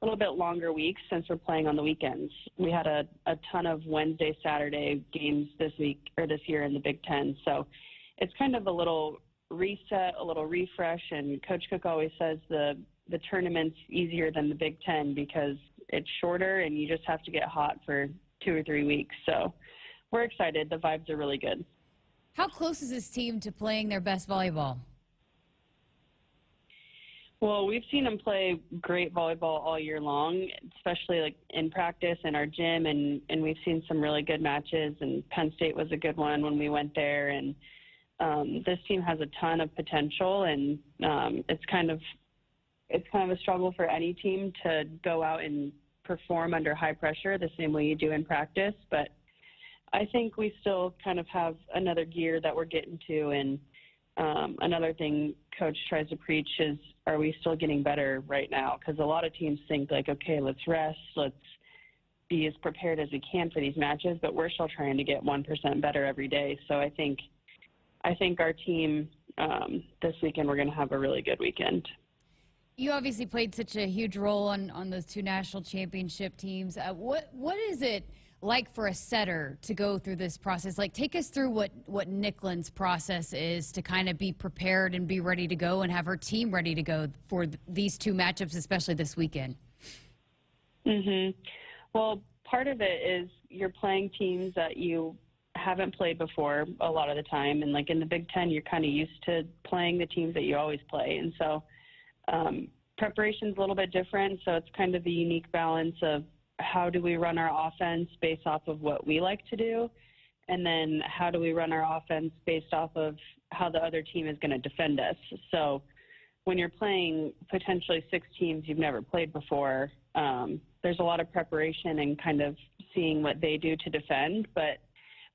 longer weeks since we're playing on the weekends. We had a ton of Wednesday, Saturday games this year in the Big Ten. So it's kind of a little reset, a little refresh, and Coach Cook always says the tournament's easier than the Big Ten because it's shorter and you just have to get hot for 2 or 3 weeks. So we're excited. The vibes are really good. How close is this team to playing their best volleyball? Well, we've seen them play great volleyball all year long, especially like in practice in our gym, and we've seen some really good matches, and Penn State was a good one when we went there. And this team has a ton of potential, and it's kind of a struggle for any team to go out and perform under high pressure the same way you do in practice. But I think we still kind of have another gear that we're getting to. And another thing Coach tries to preach is, are we still getting better right now? Because a lot of teams think like, okay, let's rest, let's be as prepared as we can for these matches, but we're still trying to get 1% better every day. So I think our team this weekend, we're going to have a really good weekend. You obviously played such a huge role on those 2 national championship teams. What is it like for a setter to go through this process? Like, take us through what Nicklin's process is to kind of be prepared and be ready to go and have her team ready to go for these 2 matchups, especially this weekend. Well, part of it is you're playing teams that you haven't played before a lot of the time. And like in the Big Ten, you're kind of used to playing the teams that you always play. And so preparation's a little bit different. So it's kind of the unique balance of how do we run our offense based off of what we like to do, and then how do we run our offense based off of how the other team is going to defend us. So when you're playing potentially 6 teams you've never played before, there's a lot of preparation and kind of seeing what they do to defend. But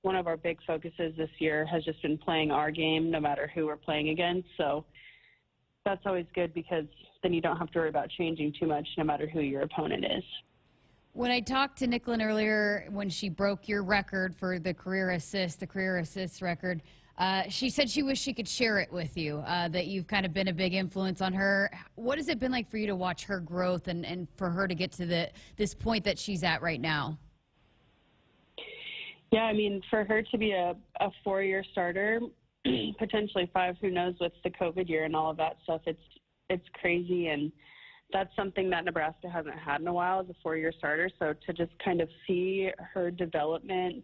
one of our big focuses this year has just been playing our game no matter who we're playing against. So that's always good because then you don't have to worry about changing too much no matter who your opponent is. When I talked to Nicklin earlier, when she broke your record for the career assist record, she said she wished she could share it with you, that you've kind of been a big influence on her. What has it been like for you to watch her growth and for her to get to this point that she's at right now? Yeah, I mean, for her to be a 4-year starter, potentially 5, who knows, with the COVID year and all of that stuff, it's crazy. And that's something that Nebraska hasn't had in a while, as a 4-year starter. So to just kind of see her development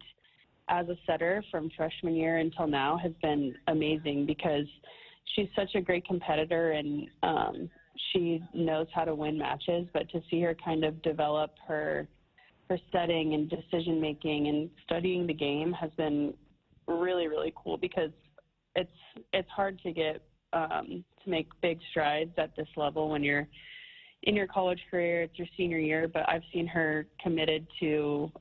as a setter from freshman year until now has been amazing, because she's such a great competitor and she knows how to win matches. But to see her kind of develop her setting and decision making and studying the game has been really, really cool, because it's hard to get to make big strides at this level when you're in your college career. It's your senior year, but I've seen her committed to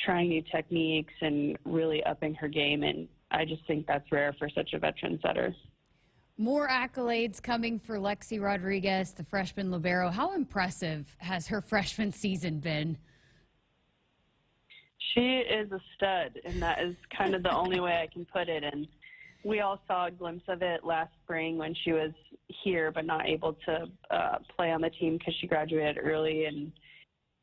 trying new techniques and really upping her game, and I just think that's rare for such a veteran setter. More accolades coming for Lexi Rodriguez, the freshman libero. How impressive has her freshman season been? She is a stud, and that is kind of the only way I can put it. And we all saw a glimpse of it last spring when she was here but not able to play on the team because she graduated early. And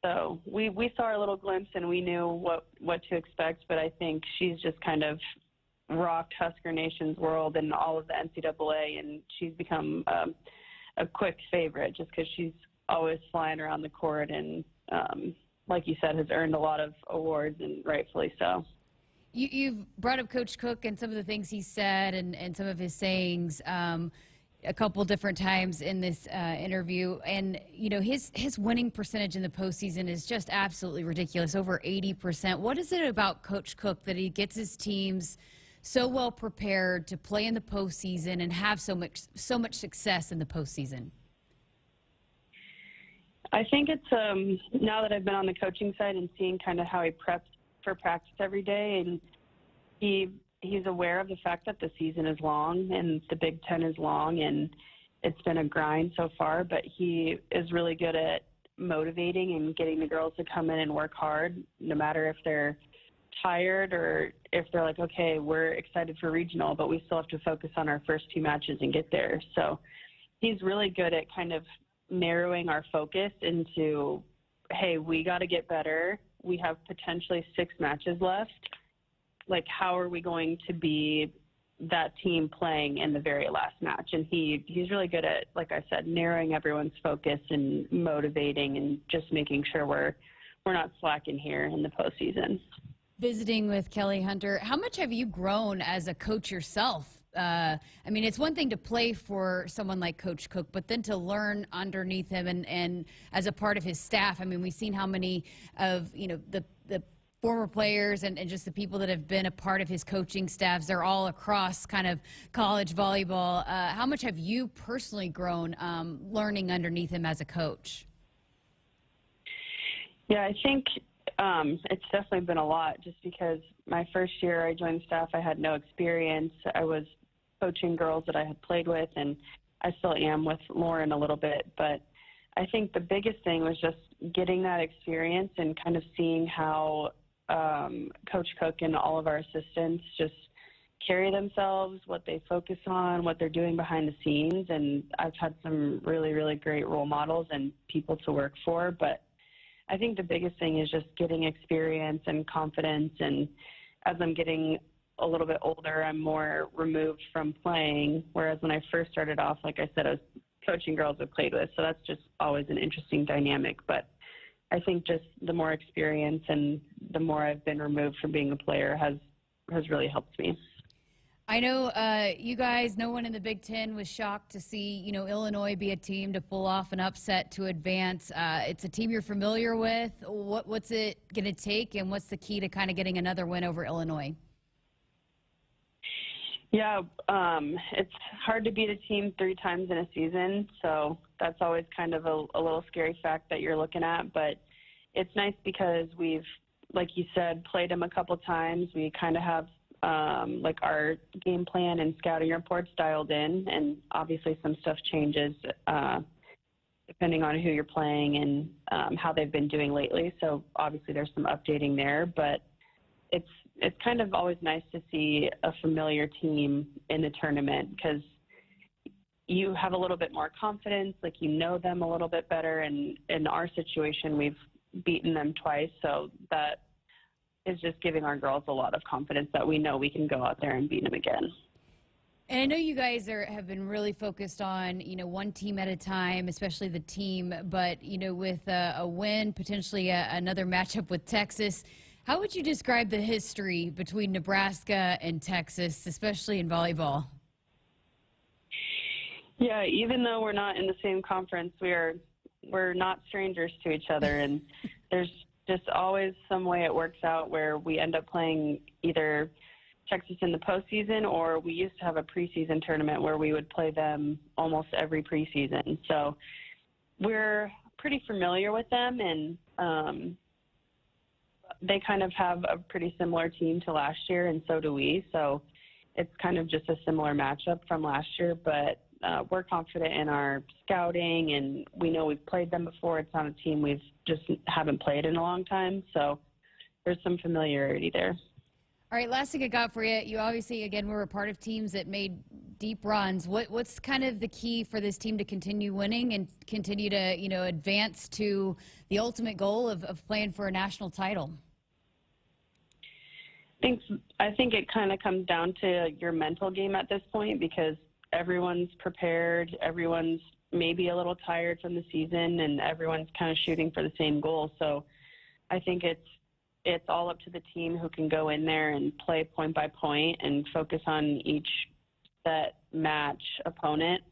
so we saw a little glimpse and we knew what to expect, but I think she's just kind of rocked Husker Nation's world and all of the NCAA, and she's become a quick favorite just because she's always flying around the court and, like you said, has earned a lot of awards, and rightfully so. You've brought up Coach Cook and some of the things he said and some of his sayings a couple different times in this interview. And, you know, his winning percentage in the postseason is just absolutely ridiculous, over 80%. What is it about Coach Cook that he gets his teams so well prepared to play in the postseason and have so much success in the postseason? I think it's now that I've been on the coaching side and seeing kind of how he preps for practice every day, and he's aware of the fact that the season is long and the Big Ten is long, and it's been a grind so far, but he is really good at motivating and getting the girls to come in and work hard, no matter if they're tired or if they're like, okay, we're excited for regional, but we still have to focus on our first 2 matches and get there. So he's really good at kind of narrowing our focus into, hey, we got to get better. We have potentially 6 matches left. Like, how are we going to be that team playing in the very last match? And he's really good at, like I said, narrowing everyone's focus and motivating and just making sure we're not slacking here in the postseason. Visiting with Kelly Hunter, how much have you grown as a coach yourself? I mean, it's one thing to play for someone like Coach Cook, but then to learn underneath him and as a part of his staff. I mean, we've seen how many of, you know, the former players and just the people that have been a part of his coaching staffs, they're all across kind of college volleyball. How much have you personally grown learning underneath him as a coach? Yeah, I think it's definitely been a lot, just because my first year I joined staff, I had no experience. I was coaching girls that I had played with, and I still am with Lauren a little bit. But I think the biggest thing was just getting that experience and kind of seeing how Coach Cook and all of our assistants just carry themselves, what they focus on, what they're doing behind the scenes. And I've had some really, really great role models and people to work for. But I think the biggest thing is just getting experience and confidence. And as I'm getting a little bit older, I'm more removed from playing. Whereas when I first started off, like I said, I was coaching girls I played with. So that's just always an interesting dynamic. But I think just the more experience and the more I've been removed from being a player has really helped me. I know you guys, no one in the Big Ten was shocked to see, you know, Illinois be a team to pull off an upset to advance. It's a team you're familiar with. What's it going to take, and what's the key to kind of getting another win over Illinois? Yeah, it's hard to beat a team 3 times in a season, so that's always kind of a little scary fact that you're looking at. But it's nice because we've like you said, played them a couple times. We kind of have like our game plan and scouting reports dialed in, and obviously some stuff changes depending on who you're playing and how they've been doing lately. So obviously there's some updating there, but it's kind of always nice to see a familiar team in the tournament because you have a little bit more confidence, like you know them a little bit better. And in our situation, we've beaten them twice, so that is just giving our girls a lot of confidence that we know we can go out there and beat them again. And I know you guys have been really focused on, one team at a time, especially the team. But, with a win, potentially another matchup with Texas, how would you describe the history between Nebraska and Texas, especially in volleyball? Yeah, even though we're not in the same conference, we're not strangers to each other, and there's just always some way it works out where we end up playing either Texas in the postseason, or we used to have a preseason tournament where we would play them almost every preseason. So we're pretty familiar with them, and they kind of have a pretty similar team to last year, and so do we. So it's kind of just a similar matchup from last year, but we're confident in our scouting, and we know we've played them before. It's not a team we've just haven't played in a long time, so there's some familiarity there. All right, last thing I got for you. You obviously, again, were a part of teams that made deep runs. What's kind of the key for this team to continue winning and continue to, advance to the ultimate goal of playing for a national title? I think it kind of comes down to your mental game at this point, because everyone's prepared, everyone's maybe a little tired from the season, and everyone's kind of shooting for the same goal. So I think it's all up to the team who can go in there and play point by point and focus on each set match opponent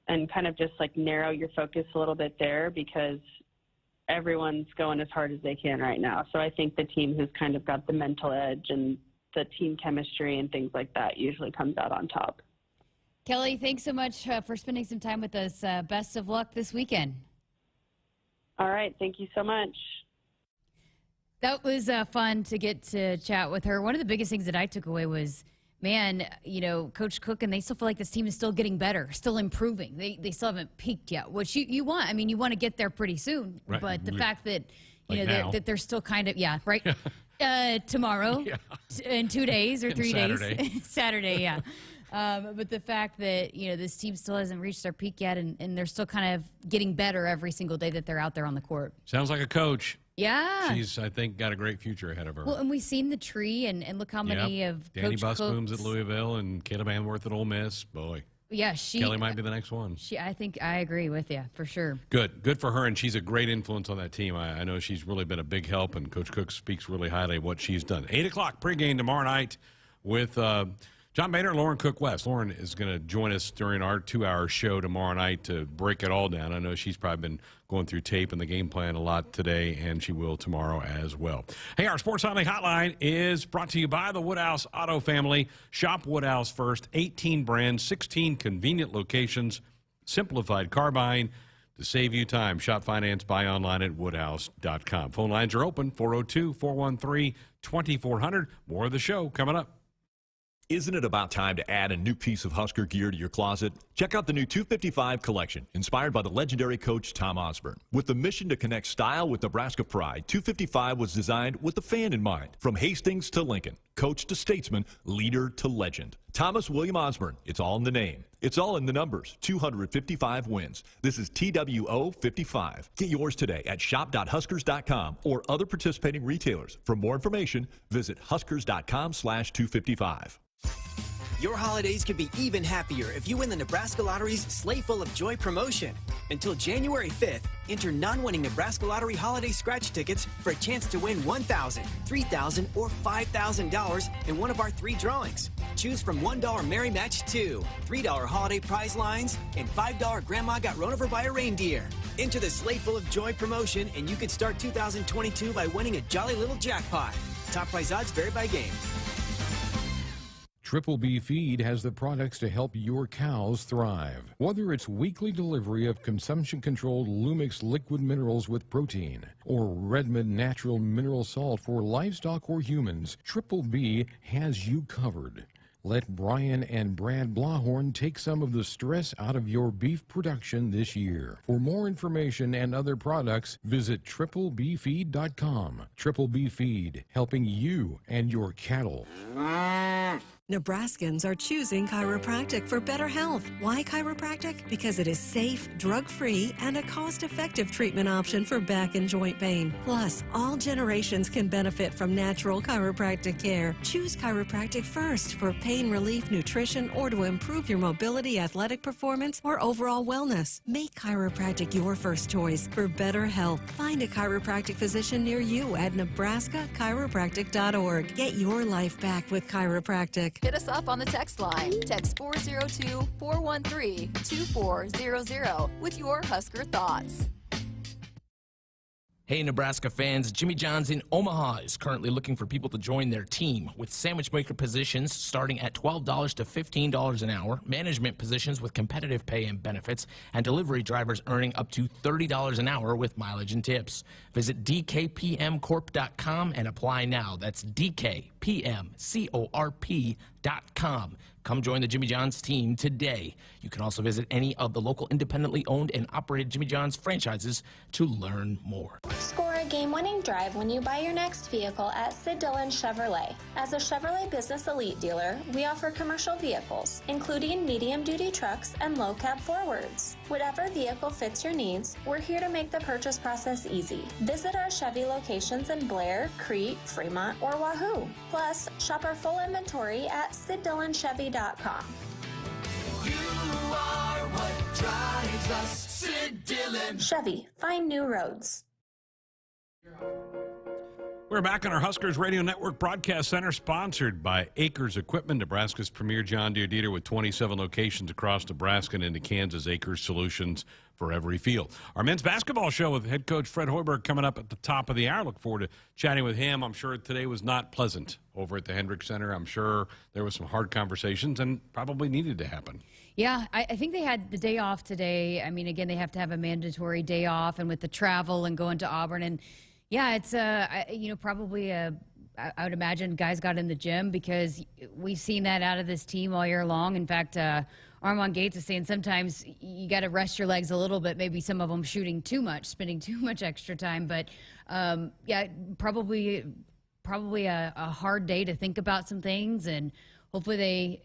and kind of just like narrow your focus a little bit there, because everyone's going as hard as they can right now. So I think the team who's kind of got the mental edge and the team chemistry and things like that usually comes out on top. Kelly, thanks so much for spending some time with us. Best of luck this weekend. All right. Thank you so much. That was fun to get to chat with her. One of the biggest things that I took away was, man, Coach Cook, and they still feel like this team is still getting better, still improving. They still haven't peaked yet, which you want. I mean, you want to get there pretty soon. Right. But the fact that, that they're still kind of, right? Tomorrow, in 2 days or 3 days. Saturday, yeah. But the fact that, this team still hasn't reached their peak yet, and they're still kind of getting better every single day that they're out there on the court. Sounds like a coach. Yeah. She's, I think, got a great future ahead of her. Well, and we've seen the tree, and look how many of Danny Coach Busboom's Cook's at Louisville and Caleb Anworth at Ole Miss. Boy. Yeah, Kelly might be the next one. I think I agree with you, for sure. Good for her, and she's a great influence on that team. I know she's really been a big help, and Coach Cook speaks really highly of what she's done. 8 o'clock pregame tomorrow night with John Boehner and Lauren Cook-West. Lauren is going to join us during our 2-hour show tomorrow night to break it all down. I know she's probably been going through tape and the game plan a lot today, and she will tomorrow as well. Hey, our Sports Nightly Hotline is brought to you by the Woodhouse Auto Family. Shop Woodhouse first. 18 brands, 16 convenient locations, simplified car buying to save you time. Shop finance, buy online at woodhouse.com. Phone lines are open, 402-413-2400. More of the show coming up. Isn't it about time to add a new piece of Husker gear to your closet? Check out the new 255 collection, inspired by the legendary coach Tom Osborne. With the mission to connect style with Nebraska pride, 255 was designed with the fan in mind. From Hastings to Lincoln, coach to statesman, leader to legend. Thomas William Osborne, it's all in the name. It's all in the numbers, 255 wins. This is TWO 55. Get yours today at shop.huskers.com or other participating retailers. For more information, visit huskers.com/255. Your holidays could be even happier if you win the Nebraska Lottery's Sleigh Full of Joy promotion. Until January 5th, enter non-winning Nebraska Lottery holiday scratch tickets for a chance to win $1,000, $3,000, or $5,000 in one of our 3 drawings. Choose from $1 Merry Match 2, $3 Holiday Prize Lines, and $5 Grandma Got Run Over by a Reindeer. Enter the Sleigh Full of Joy promotion, and you could start 2022 by winning a jolly little jackpot. Top prize odds vary by game. Triple B Feed has the products to help your cows thrive. Whether it's weekly delivery of consumption-controlled Lumix liquid minerals with protein or Redmond natural mineral salt for livestock or humans, Triple B has you covered. Let Brian and Brad Blahorn take some of the stress out of your beef production this year. For more information and other products, visit triplebfeed.com. Triple B Feed, helping you and your cattle. Nebraskans are choosing chiropractic for better health. Why chiropractic? Because it is safe, drug-free, and a cost-effective treatment option for back and joint pain. Plus, all generations can benefit from natural chiropractic care. Choose chiropractic first for pain relief, nutrition, or to improve your mobility, athletic performance, or overall wellness. Make chiropractic your first choice for better health. Find a chiropractic physician near you at nebraska-chiropractic.org. Get your life back with chiropractic. Hit us up on the text line. Text 402-413-2400 with your Husker thoughts. Hey, Nebraska fans, Jimmy John's in Omaha is currently looking for people to join their team with sandwich maker positions starting at $12 to $15 an hour, management positions with competitive pay and benefits, and delivery drivers earning up to $30 an hour with mileage and tips. Visit dkpmcorp.com and apply now. That's dkpmcorp.com. Come join the Jimmy John's team today. You can also visit any of the local independently owned and operated Jimmy John's franchises to learn more. Score a game-winning drive when you buy your next vehicle at Sid Dillon Chevrolet. As a Chevrolet Business Elite dealer, we offer commercial vehicles, including medium-duty trucks and low-cab forwards. Whatever vehicle fits your needs, we're here to make the purchase process easy. Visit our Chevy locations in Blair, Crete, Fremont, or Wahoo. Plus, shop our full inventory at SidDillonChevy.com. You are what drives us, Sid Dillon. Chevy, find new roads. We're back on our Huskers Radio Network Broadcast Center, sponsored by Acres Equipment, Nebraska's premier John Deere dealer with 27 locations across Nebraska and into Kansas. Acres solutions for every field. Our men's basketball show with head coach Fred Hoiberg coming up at the top of the hour. Look forward to chatting with him. I'm sure today was not pleasant over at the Hendrick Center. I'm sure there was some hard conversations and probably needed to happen. Yeah, I think they had the day off today. I mean, again, they have to have a mandatory day off, and with the travel and going to Auburn, and yeah, it's probably I would imagine guys got in the gym because we've seen that out of this team all year long. In fact, Armand Gates is saying sometimes you got to rest your legs a little bit. Maybe some of them shooting too much, spending too much extra time. But yeah, probably a hard day to think about some things, and hopefully they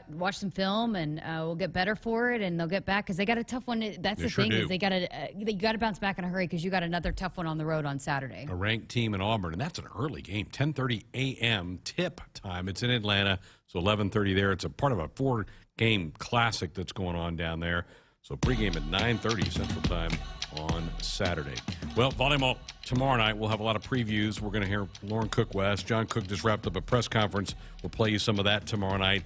watch some film and we'll get better for it, and they'll get back because they got a tough one. That's the thing is they got to bounce back in a hurry because you got another tough one on the road on Saturday. A ranked team in Auburn, and that's an early game, 10:30 a.m. tip time. It's in Atlanta, so 11:30 there. It's a part of a 4-game classic that's going on down there. So pregame at 9:30 Central Time on Saturday. Well, volleyball tomorrow night. We'll have a lot of previews. We're going to hear Lauren Cook-West. John Cook just wrapped up a press conference. We'll play you some of that tomorrow night.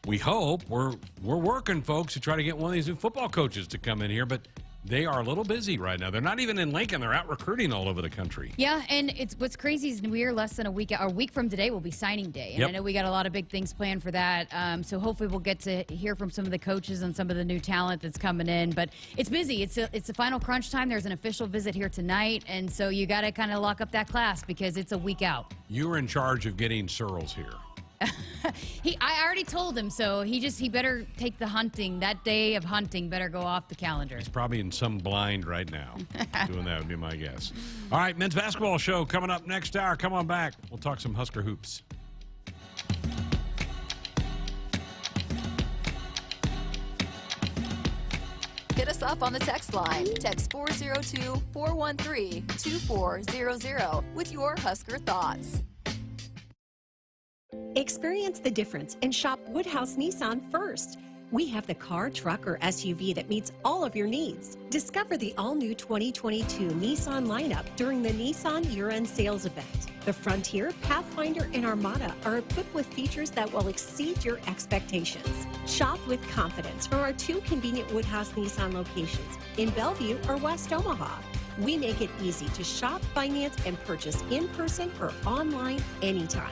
We hope we're working, folks, to try to get one of these new football coaches to come in here, but they are a little busy right now. They're not even in Lincoln. They're out recruiting all over the country. Yeah, and what's crazy is we are less than a week from today will be signing day, and I know we got a lot of big things planned for that. So hopefully we'll get to hear from some of the coaches and some of the new talent that's coming in. But it's busy. It's the final crunch time. There's an official visit here tonight, and so you got to kind of lock up that class because it's a week out. You're in charge of getting Searles here. I already told him, so he better take the hunting. That day of hunting better go off the calendar. He's probably in some blind right now. Doing that would be my guess. All right, men's basketball show coming up next hour. Come on back. We'll talk some Husker hoops. Hit us up on the text line. Text 402-413-2400 with your Husker thoughts. Experience the difference and shop Woodhouse Nissan first. We have the car, truck, or SUV that meets all of your needs. Discover the all-new 2022 Nissan lineup during the Nissan year-end sales event. The Frontier, Pathfinder, and Armada are equipped with features that will exceed your expectations. Shop with confidence from our 2 convenient Woodhouse Nissan locations in Bellevue or West Omaha. We make it easy to shop, finance, and purchase in person or online anytime.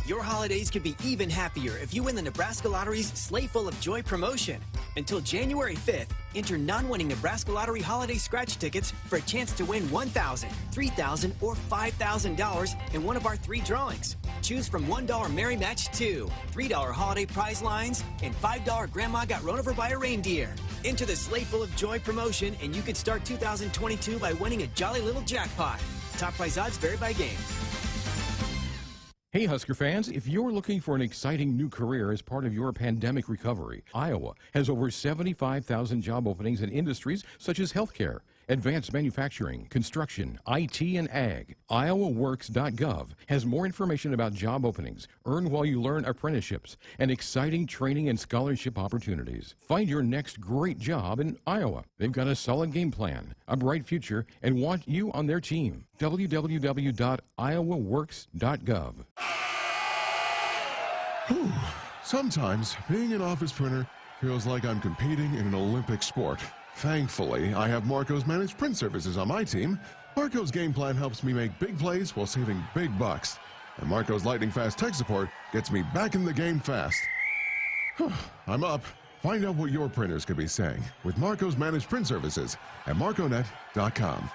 Your holidays could be even happier if you win the Nebraska Lottery's Sleigh Full of Joy promotion. Until January 5th, enter non-winning Nebraska Lottery holiday scratch tickets for a chance to win $1,000, $3,000, or $5,000 in one of our 3 drawings. Choose from $1 Merry Match 2, $3 Holiday Prize Lines, and $5 Grandma Got Run Over by a Reindeer. Enter the Sleigh Full of Joy promotion, and you could start 2022 by winning a jolly little jackpot. Top prize odds vary by game. Hey, Husker fans, if you're looking for an exciting new career as part of your pandemic recovery, Iowa has over 75,000 job openings in industries such as healthcare, advanced manufacturing, construction, IT, and ag. IowaWorks.gov has more information about job openings, earn while you learn apprenticeships, and exciting training and scholarship opportunities. Find your next great job in Iowa. They've got a solid game plan, a bright future, and want you on their team. www.iowaworks.gov. Sometimes being an office printer feels like I'm competing in an Olympic sport. Thankfully, I have Marco's Managed Print Services on my team. Marco's game plan helps me make big plays while saving big bucks. And Marco's lightning fast tech support gets me back in the game fast. I'm up. Find out what your printers could be saying with Marco's Managed Print Services at marconet.com.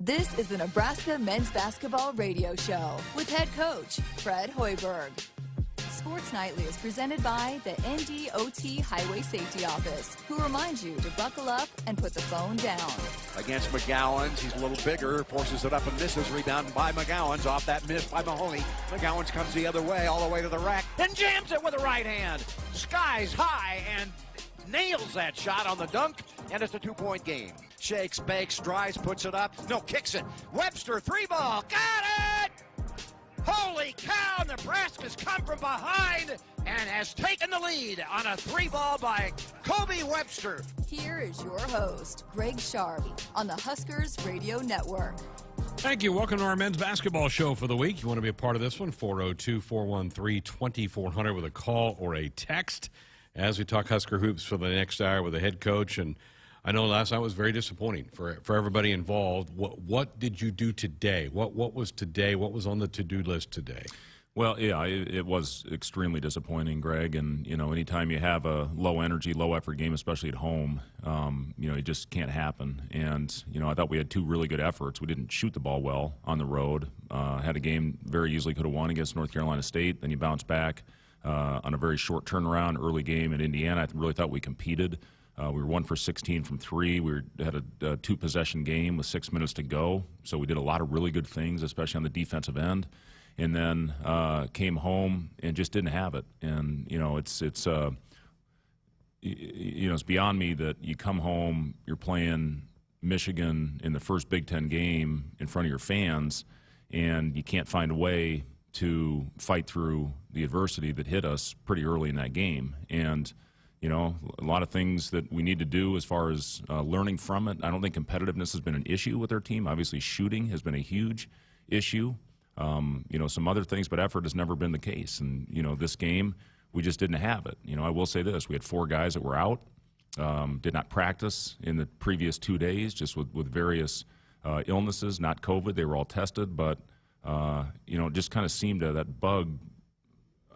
This is the Nebraska Men's Basketball Radio Show with head coach Fred Hoiberg. Sports Nightly is presented by the NDOT Highway Safety Office, who reminds you to buckle up and put the phone down. Against McGowans, he's a little bigger, forces it up and misses. Rebound by McGowans, off that miss by Mahoney. McGowans comes the other way, all the way to the rack, and jams it with the right hand. Skies high and nails that shot on the dunk, and it's a 2-point game. Shakes, bakes, dries, puts it up. No, kicks it. Webster, 3-ball, got it! Holy cow, Nebraska's come from behind and has taken the lead on a 3-ball by Kobe Webster. Here is your host, Greg Sharpe, on the Huskers Radio Network. Thank you. Welcome to our men's basketball show for the week. You want to be a part of this one, 402-413-2400 with a call or a text as we talk Husker hoops for the next hour with the head coach. And I know last night was very disappointing for everybody involved. What did you do today? What was today? What was on the to-do list today? Well, yeah, it was extremely disappointing, Greg. And, you know, anytime you have a low-energy, low-effort game, especially at home, you know, it just can't happen. And, you know, I thought we had two really good efforts. We didn't shoot the ball well on the road. Had a game very easily could have won against North Carolina State. Then you bounce back on a very short turnaround, early game at Indiana. I really thought we competed. We were 1 for 16 from 3. We had a 2-possession game with 6 minutes to go. So we did a lot of really good things, especially on the defensive end. And then came home and just didn't have it. And you know, it's beyond me that you come home, you're playing Michigan in the first Big Ten game in front of your fans, and you can't find a way to fight through the adversity that hit us pretty early in that game. And you know, a lot of things that we need to do as far as learning from it. I don't think competitiveness has been an issue with our team. Obviously, shooting has been a huge issue. You know, some other things, but effort has never been the case. And, you know, this game, we just didn't have it. You know, I will say this. We had 4 guys that were out, did not practice in the previous 2 days, just with various illnesses, not COVID. They were all tested, but, you know, it just kind of seemed that bug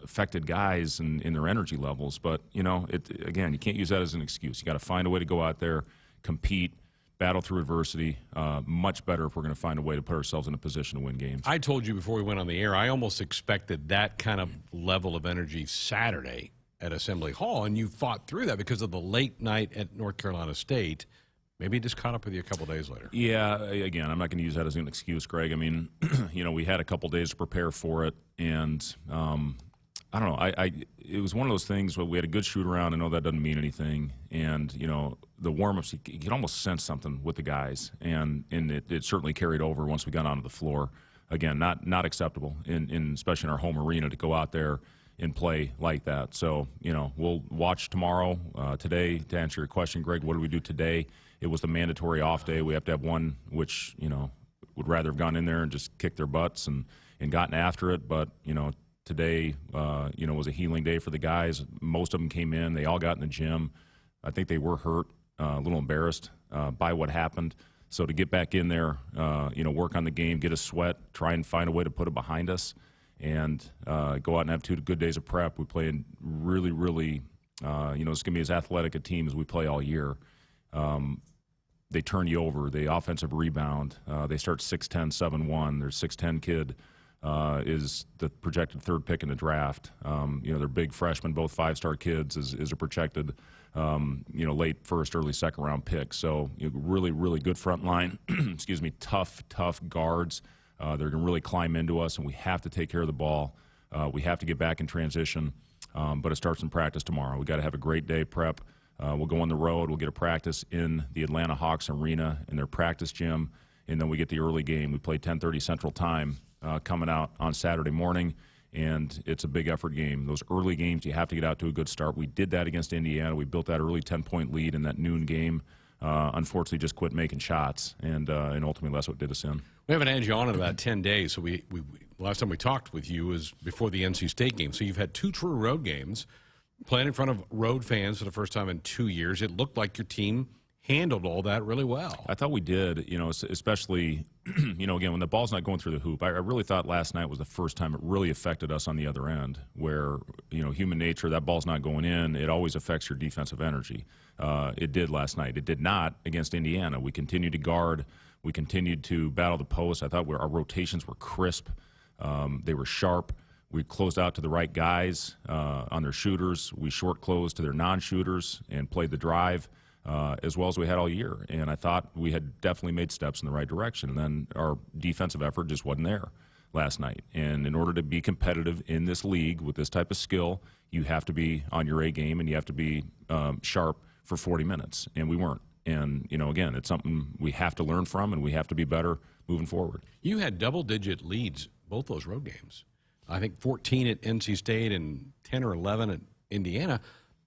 affected guys in their energy levels. But, you know, again, you can't use that as an excuse. You got to find a way to go out there, compete, battle through adversity. Much better if we're going to find a way to put ourselves in a position to win games. I told you before we went on the air, I almost expected that kind of level of energy Saturday at Assembly Hall, and you fought through that because of the late night at North Carolina State. Maybe it just caught up with you a couple days later. Yeah, again, I'm not going to use that as an excuse, Greg. I mean, you know, we had a couple days to prepare for it, and I don't know. It was one of those things where we had a good shoot-around. I know that doesn't mean anything. And, you know, the warm-ups, you can almost sense something with the guys. And it certainly carried over once we got onto the floor. Again, not acceptable, especially in our home arena, to go out there and play like that. So, you know, we'll watch tomorrow. Today, to answer your question, Greg, what do we do today? It was the mandatory off day. We have to have one, which, you know, would rather have gone in there and just kicked their butts and gotten after it. But, you know, today, you know, was a healing day for the guys. Most of them came in. They all got in the gym. I think they were hurt, a little embarrassed by what happened. So to get back in there, you know, work on the game, get a sweat, try and find a way to put it behind us, and go out and have 2 good days of prep. We play in really, really, you know, it's going to be as athletic a team as we play all year. They turn you over. They offensive rebound. They start 6'10", 7'1". Their 6'10" kid is the projected 3rd pick in the draft. You know, they're big freshmen, both 5-star kids, is a projected, you know, late 1st, early 2nd round pick. So you know, really, really good front line. Excuse me, tough guards. They're going to really climb into us, and we have to take care of the ball. We have to get back in transition, but it starts in practice tomorrow. We got to have a great day prep. We'll go on the road. We'll get a practice in the Atlanta Hawks arena in their practice gym, and then we get the early game. We play 10:30 Central Time coming out on Saturday morning, and it's a big effort game. Those early games, you have to get out to a good start. We did that against Indiana. We built that early 10-point lead in that noon game. Unfortunately, just quit making shots, and ultimately that's what did us in. We haven't had you on in about 10 days, so we last time we talked with you was before the NC State game. So you've had 2 true road games, playing in front of road fans for the first time in 2 years. It looked like your team handled all that really well. I thought we did, you know, especially, you know, again, when the ball's not going through the hoop. I really thought last night was the first time it really affected us on the other end, where, you know, human nature, that ball's not going in, it always affects your defensive energy. It did last night. It did not against Indiana. We continued to guard We continued to battle the post. I thought our rotations were crisp. They were sharp. We closed out to the right guys on their shooters. We short closed to their non-shooters and played the drive as well as we had all year. And I thought we had definitely made steps in the right direction. And then our defensive effort just wasn't there last night. And in order to be competitive in this league with this type of skill, you have to be on your A game and you have to be sharp for 40 minutes. And we weren't. And, again, it's something we have to learn from and we have to be better moving forward. You had double-digit leads both those road games. I think 14 at NC State and 10 or 11 at Indiana.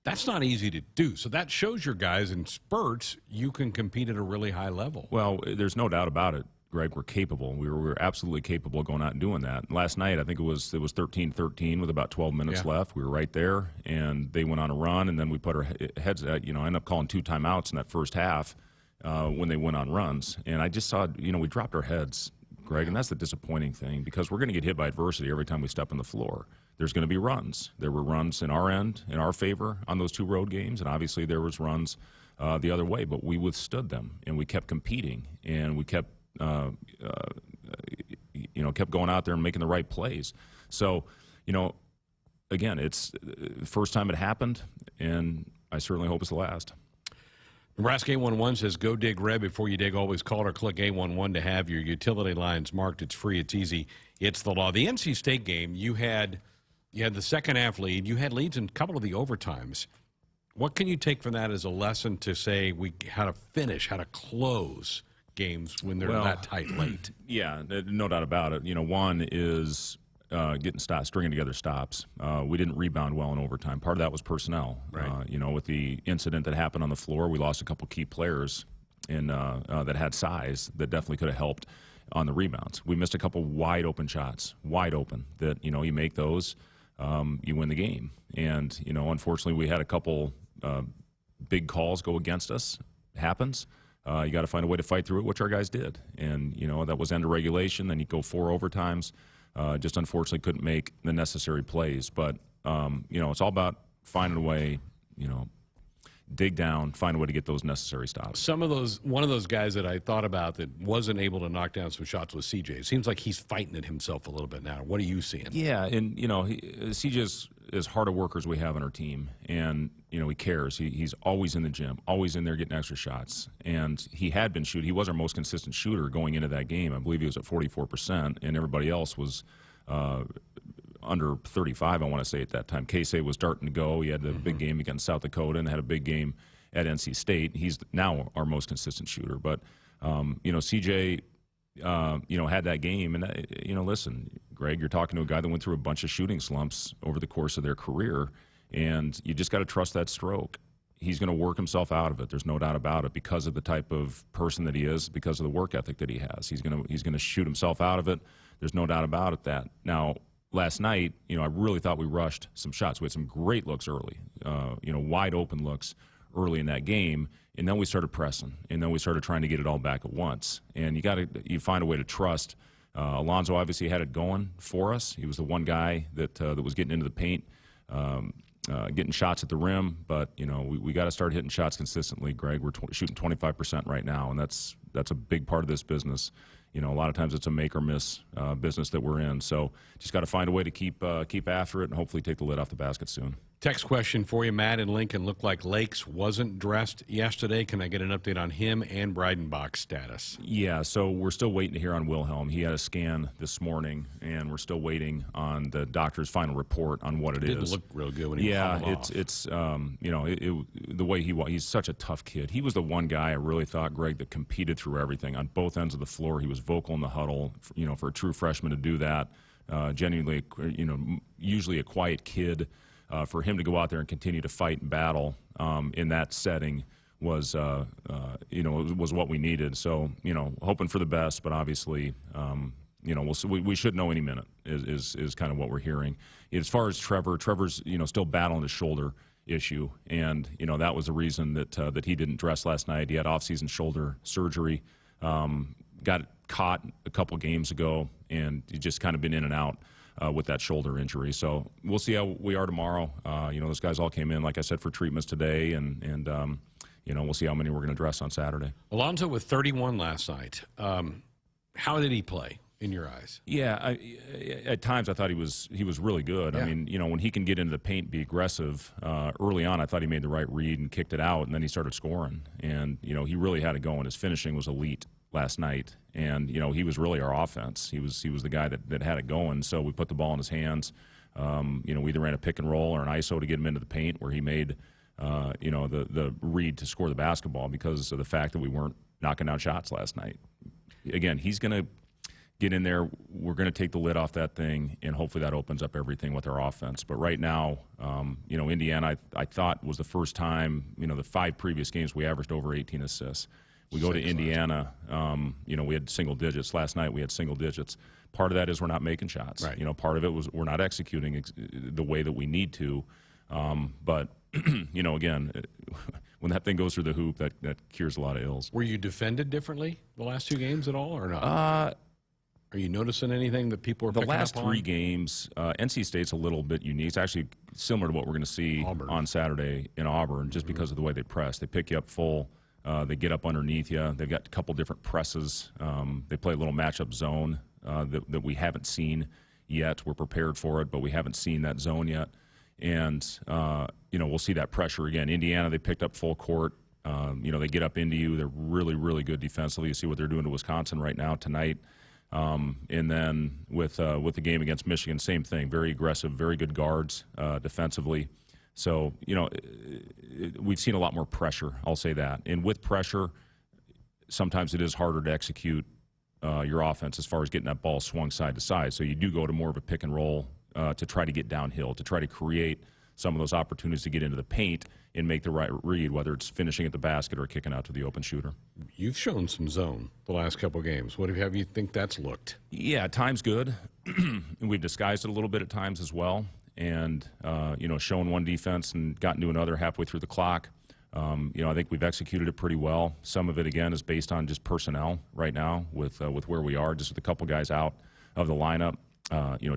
That's not easy to do. So that shows your guys in spurts you can compete at a really high level. Well, there's no doubt about it, Greg. We're capable. We were absolutely capable of going out and doing that. Last night, I think it was 13-13 with about 12 minutes left. We were right there, and they went on a run, and then we put our heads at, ended up calling 2 timeouts in that first half when they went on runs. And I just saw, we dropped our heads, Greg, and that's the disappointing thing because we're going to get hit by adversity every time we step on the floor. There's going to be runs. There were runs in our end, in our favor on those 2 road games, and obviously there was runs the other way, but we withstood them, and we kept competing, and we kept kept going out there and making the right plays. So, again, it's the first time it happened, and I certainly hope it's the last. Nebraska 811 says, go dig red before you dig. Always call or click 811 to have your utility lines marked. It's free. It's easy. It's the law. The NC State game, you had the second half lead. You had leads in a couple of the overtimes. What can you take from that as a lesson to say how to finish, how to close games when they're that tight late? Yeah, no doubt about it. One is getting stops, stringing together stops. We didn't rebound well in overtime. Part of that was personnel. Right. With the incident that happened on the floor, we lost a couple key players that had size that definitely could have helped on the rebounds. We missed a couple wide open shots, that you make those, you win the game. And unfortunately, we had a couple big calls go against us. It happens. You got to find a way to fight through it, which our guys did. And that was end of regulation. Then you go 4 overtimes. Just unfortunately couldn't make the necessary plays. But, it's all about finding a way, dig down, find a way to get those necessary stops. One of those guys that I thought about that wasn't able to knock down some shots was CJ. It seems like he's fighting it himself a little bit now. What are you seeing? Yeah, and, CJ's as hard a worker as we have on our team. And, he cares. He's always in the gym, always in there getting extra shots. And he had been shooting. He was our most consistent shooter going into that game. I believe he was at 44%, and everybody else was under 35, I want to say, at that time. Casey was starting to go. He had the big game against South Dakota and had a big game at NC State. He's now our most consistent shooter. But, CJ, had that game. And, listen, Greg, you're talking to a guy that went through a bunch of shooting slumps over the course of their career, and you just got to trust that stroke. He's going to work himself out of it. There's no doubt about it because of the type of person that he is, because of the work ethic that he has. He's going to shoot himself out of it. There's no doubt about it that. Now, last night, I really thought we rushed some shots. We had some great looks early, wide open looks early in that game, and then we started pressing, and then we started trying to get it all back at once. And you find a way to trust. Alonzo obviously had it going for us. He was the one guy that was getting into the paint, getting shots at the rim. But we got to start hitting shots consistently, Greg. We're shooting 25% right now, and that's a big part of this business. A lot of times it's a make or miss business that we're in. So just got to find a way to keep after it and hopefully take the lid off the basket soon. Text question for you. Matt in Lincoln, looked like Lakes wasn't dressed yesterday. Can I get an update on him and Breidenbach's status? Yeah, so we're still waiting to hear on Wilhelm. He had a scan this morning, and we're still waiting on the doctor's final report on what it is. It didn't look real good when he hauled off. It's the way he's such a tough kid. He was the one guy I really thought, Greg, that competed through everything on both ends of the floor. He was vocal in the huddle, for a true freshman to do that. Genuinely, usually a quiet kid. For him to go out there and continue to fight and battle in that setting was what we needed. So, hoping for the best, but obviously, we'll see. We should know any minute is kind of what we're hearing. As far as Trevor's, still battling his shoulder issue, and that was the reason that he didn't dress last night. He had off-season shoulder surgery, got caught a couple games ago, and he just kind of been in and out with that shoulder injury. So we'll see how we are tomorrow. Those guys all came in, like I said, for treatments today, and we'll see how many we're going to dress on Saturday. Alonzo with 31 last night. How did he play in your eyes? Yeah, at times I thought he was really good. Yeah. I mean, when he can get into the paint, be aggressive. Early on, I thought he made the right read and kicked it out, and then he started scoring. And he really had it going. His finishing was elite last night, and he was really our offense. He was the guy that had it going. So we put the ball in his hands. We either ran a pick and roll or an ISO to get him into the paint, where he made the read to score the basketball because of the fact that we weren't knocking down shots last night. Again, he's going to get in there. We're going to take the lid off that thing, and hopefully that opens up everything with our offense. But right now, Indiana, I thought was the first time, the 5 previous games we averaged over 18 assists. We go to Indiana, we had single digits. Last night we had single digits. Part of that is we're not making shots. Right. Part of it was we're not executing the way that we need to. But, again, when that thing goes through the hoop, that cures a lot of ills. Were you defended differently the last 2 games at all or not? Are you noticing anything that people are the picking last up on? 3 games, NC State's a little bit unique. It's actually similar to what we're going to see on Saturday in Auburn, just because of the way they press. They pick you up full. They get up underneath you. They've got a couple different presses. They play a little matchup zone that we haven't seen yet. We're prepared for it, but we haven't seen that zone yet. And, we'll see that pressure again. Indiana, they picked up full court. They get up into you. They're really, really good defensively. You see what they're doing to Wisconsin right now tonight. And then with the game against Michigan, same thing. Very aggressive, very good guards defensively. So, we've seen a lot more pressure, I'll say that. And with pressure, sometimes it is harder to execute your offense as far as getting that ball swung side to side. So you do go to more of a pick and roll to try to get downhill, to try to create some of those opportunities to get into the paint and make the right read, whether it's finishing at the basket or kicking out to the open shooter. You've shown some zone the last couple of games. What have you think that's looked? Yeah, at times good. And we've disguised it a little bit at times as well. And, showing one defense and gotten to another halfway through the clock. I think we've executed it pretty well. Some of it, again, is based on just personnel right now with where we are, just with a couple guys out of the lineup.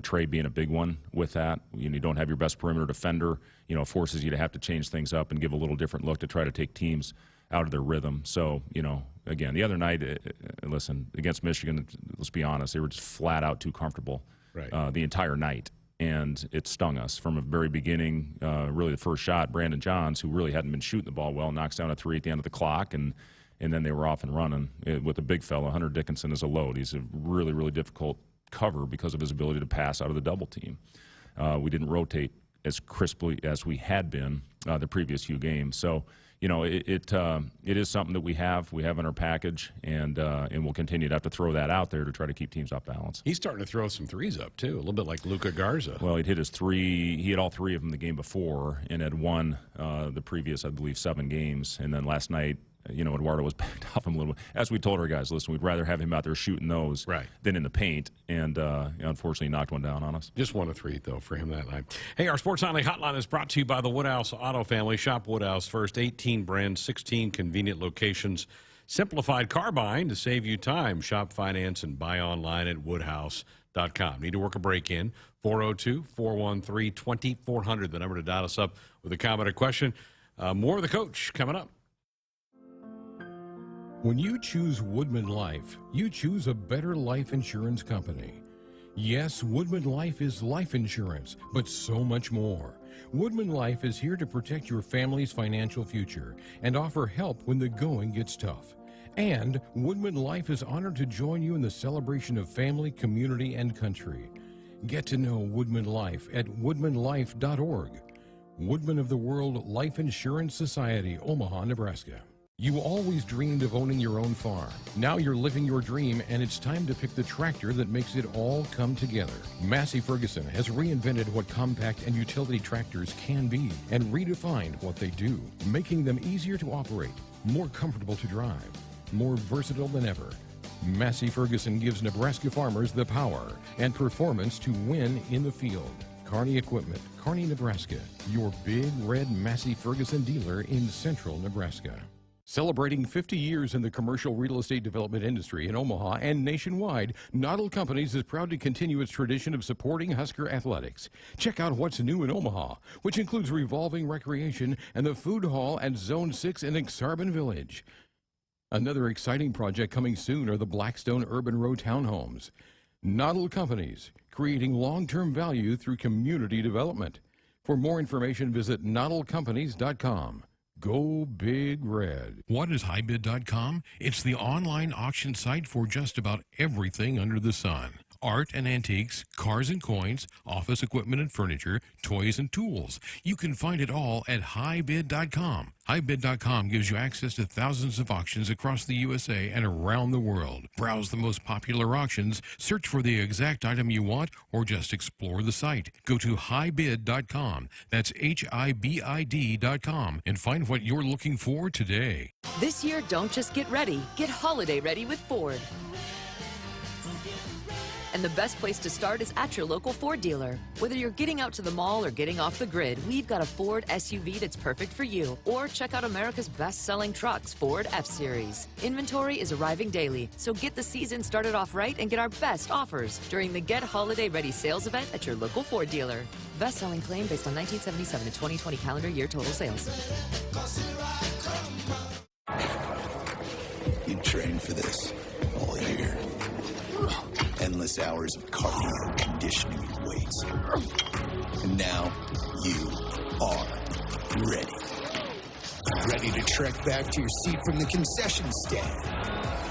Trey being a big one with that. You don't have your best perimeter defender, forces you to have to change things up and give a little different look to try to take teams out of their rhythm. So, again, the other night, listen, against Michigan, let's be honest, they were just flat out too comfortable the entire night. And it stung us from the very beginning. Really, the first shot, Brandon Johns, who really hadn't been shooting the ball well, knocks down a 3 at the end of the clock, and then they were off and running with a big fella. Hunter Dickinson is a load. He's a really, really difficult cover because of his ability to pass out of the double team. We didn't rotate as crisply as we had been the previous few games. So, it is something that we have in our package, and we'll continue to have to throw that out there to try to keep teams off balance. He's starting to throw some threes up, too, a little bit like Luka Garza. Well, he'd hit his 3. He hit all 3 of them the game before and had won the previous, I believe, 7 games. And then last night, Eduardo was backed off him a little bit. As we told our guys, listen, we'd rather have him out there shooting those than in the paint. And unfortunately, knocked one down on us. Just 1 of 3, though, for him that night. Hey, our Sports Nightly Hotline is brought to you by the Woodhouse Auto Family. Shop Woodhouse first. 18 brands, 16 convenient locations. Simplified car buying to save you time. Shop, finance, and buy online at woodhouse.com. Need to work a break in. 402-413-2400, the number to dial us up with a comment or question. More of the coach coming up. When you choose Woodman Life, you choose a better life insurance company. Yes, Woodman Life is life insurance, but so much more. Woodman Life is here to protect your family's financial future and offer help when the going gets tough. And Woodman Life is honored to join you in the celebration of family, community, and country. Get to know Woodman Life at woodmanlife.org. Woodman of the World Life Insurance Society, Omaha, Nebraska. You always dreamed of owning your own farm. Now you're living your dream, and it's time to pick the tractor that makes it all come together. Massey Ferguson has reinvented what compact and utility tractors can be and redefined what they do, making them easier to operate, more comfortable to drive, more versatile than ever. Massey Ferguson gives Nebraska farmers the power and performance to win in the field. Kearney Equipment, Kearney, Nebraska, your big red Massey Ferguson dealer in central Nebraska. Celebrating 50 years in the commercial real estate development industry in Omaha and nationwide, Noddle Companies is proud to continue its tradition of supporting Husker athletics. Check out what's new in Omaha, which includes revolving recreation and the food hall at Zone 6 in Exarban Village. Another exciting project coming soon are the Blackstone Urban Row townhomes. Noddle Companies, creating long-term value through community development. For more information, visit noddlecompanies.com. Go Big Red. What is highbid.com? It's the online auction site for just about everything under the sun. Art and antiques, cars and coins, office equipment and furniture, toys and tools. You can find it all at highbid.com. Highbid.com gives you access to thousands of auctions across the USA and around the world. Browse the most popular auctions, search for the exact item you want, or just explore the site. Go to highbid.com. That's HIBID.com and find what you're looking for today. This year, don't just get ready, get holiday ready with Ford. And the best place to start is at your local Ford dealer. Whether you're getting out to the mall or getting off the grid, we've got a Ford SUV that's perfect for you. Or check out America's best-selling trucks, Ford F-Series. Inventory is arriving daily, so get the season started off right and get our best offers during the Get Holiday Ready sales event at your local Ford dealer. Best-selling claim based on 1977 to 2020 calendar year total sales. You trained for this all year. Endless hours of cardio, conditioning, and weights. And now, you are ready. Ready to trek back to your seat from the concession stand.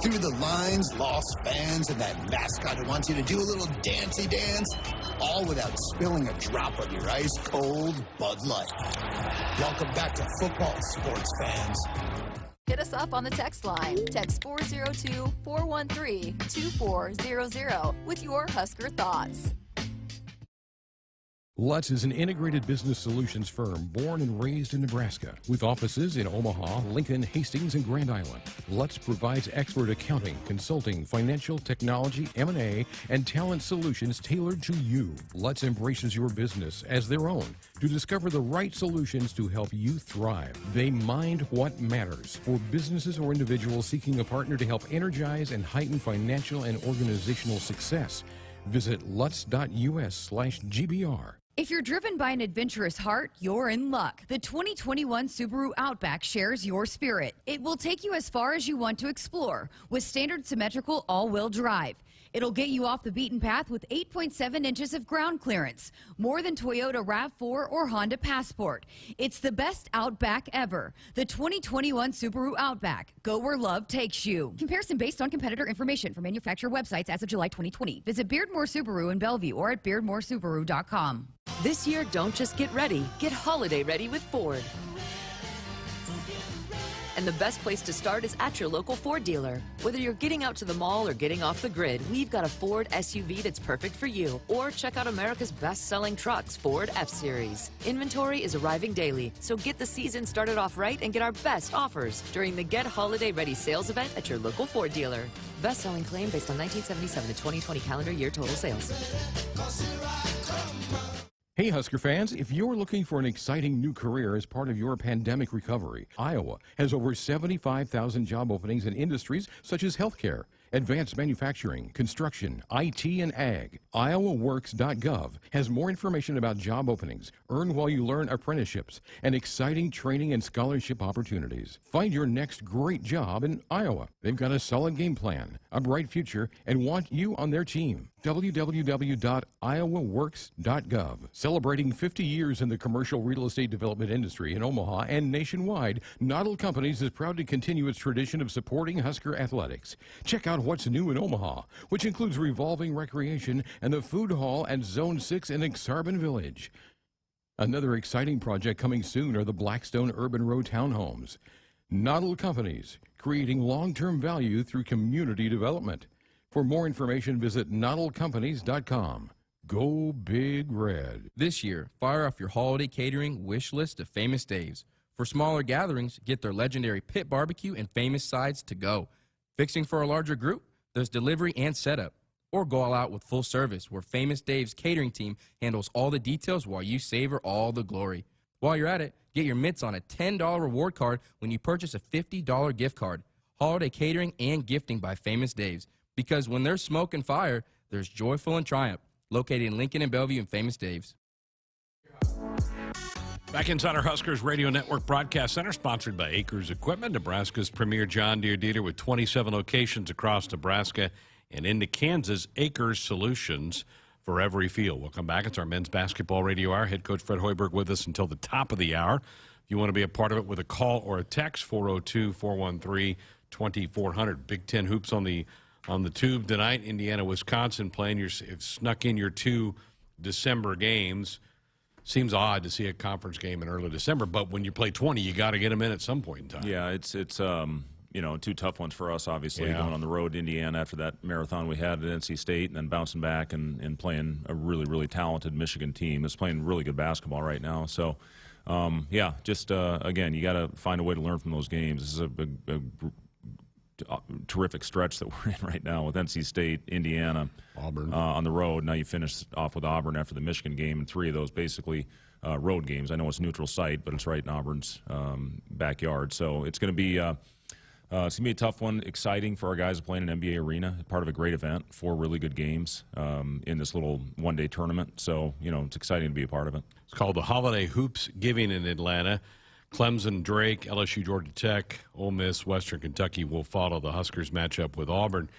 Through the lines, lost fans, and that mascot who wants you to do a little dancey dance. All without spilling a drop of your ice-cold Bud Light. Welcome back to football, sports fans. Hit us up on the text line. Text 402-413-2400 with your Husker thoughts. Lutz is an integrated business solutions firm born and raised in Nebraska with offices in Omaha, Lincoln, Hastings, and Grand Island. Lutz provides expert accounting, consulting, financial, technology, M&A, and talent solutions tailored to you. Lutz embraces your business as their own to discover the right solutions to help you thrive. They mind what matters for businesses or individuals seeking a partner to help energize and heighten financial and organizational success. Visit lutz.us/GBR. If you're driven by an adventurous heart, you're in luck. The 2021 Subaru Outback shares your spirit. It will take you as far as you want to explore with standard symmetrical all-wheel drive. It'll get you off the beaten path with 8.7 inches of ground clearance, more than Toyota RAV4 or Honda Passport. It's the best Outback ever. The 2021 Subaru Outback. Go where love takes you. Comparison based on competitor information from manufacturer websites as of July 2020. Visit Beardmore Subaru in Bellevue or at beardmoresubaru.com. This year, don't just get ready, get holiday ready with Ford. And the best place to start is at your local Ford dealer. Whether you're getting out to the mall or getting off the grid, we've got a Ford SUV that's perfect for you. Or check out America's best-selling trucks, Ford F-Series. Inventory is arriving daily, so get the season started off right and get our best offers during the Get Holiday Ready sales event at your local Ford dealer. Best-selling claim based on 1977 to 2020 calendar year total sales. Hey Husker fans, if you're looking for an exciting new career as part of your pandemic recovery, Iowa has over 75,000 job openings in industries such as healthcare, advanced manufacturing, construction, IT, and ag. IowaWorks.gov has more information about job openings, earn while you learn apprenticeships, and exciting training and scholarship opportunities. Find your next great job in Iowa. They've got a solid game plan, a bright future, and want you on their team. www.iowaworks.gov. Celebrating 50 years in the commercial real estate development industry in Omaha and nationwide, Noddle Companies is proud to continue its tradition of supporting Husker athletics. Check out what's new in Omaha, which includes revolving recreation and the food hall at Zone 6 in Exarban Village. Another exciting project coming soon are the Blackstone Urban Row townhomes. Noddle Companies, creating long-term value through community development. For more information, visit noddlecompanies.com. Go Big Red. This year, fire off your holiday catering wish list of Famous Dave's. For smaller gatherings, get their legendary pit barbecue and famous sides to go. Fixing for a larger group? There's delivery and setup. Or go all out with full service, where Famous Dave's catering team handles all the details while you savor all the glory. While you're at it, Get your mitts on a $10 reward card when you purchase a $50 gift card. Holiday catering and gifting by Famous Dave's. Because when there's smoke and fire, there's Joyful and Triumph. Located in Lincoln and Bellevue and Famous Dave's. Back inside our Huskers Radio Network Broadcast Center, sponsored by Acres Equipment, Nebraska's premier John Deere dealer with 27 locations across Nebraska and into Kansas. Acres Solutions for every field. Welcome back. It's our men's basketball radio hour. Head coach Fred Hoiberg with us until the top of the hour. If you want to be a part of it with a call or a text, 402-413-2400. Big Ten hoops on the tube tonight. Indiana, Wisconsin playing. You've snuck in your 2 December games. Seems odd to see a conference game in early December, but when you play 20, you got to get them in at some point in time. Yeah, it's 2 tough ones for us, obviously, going on the road to Indiana after that marathon we had at NC State, and then bouncing back and playing a really, really talented Michigan team that's playing really good basketball right now. So, again, you got to find a way to learn from those games. This is a terrific stretch that we're in right now with NC State, Indiana, Auburn on the road. Now you finish off with Auburn after the Michigan game, and 3 of those basically road games. I know it's neutral site, but it's right in Auburn's backyard. So it's going to be a tough one. Exciting for our guys playing an NBA arena. Part of a great event. 4 really good games in this little one-day tournament. So it's exciting to be a part of it. It's called the Holiday Hoops Giving in Atlanta. Clemson, Drake, LSU, Georgia Tech, Ole Miss, Western Kentucky will follow the Huskers matchup with Auburn.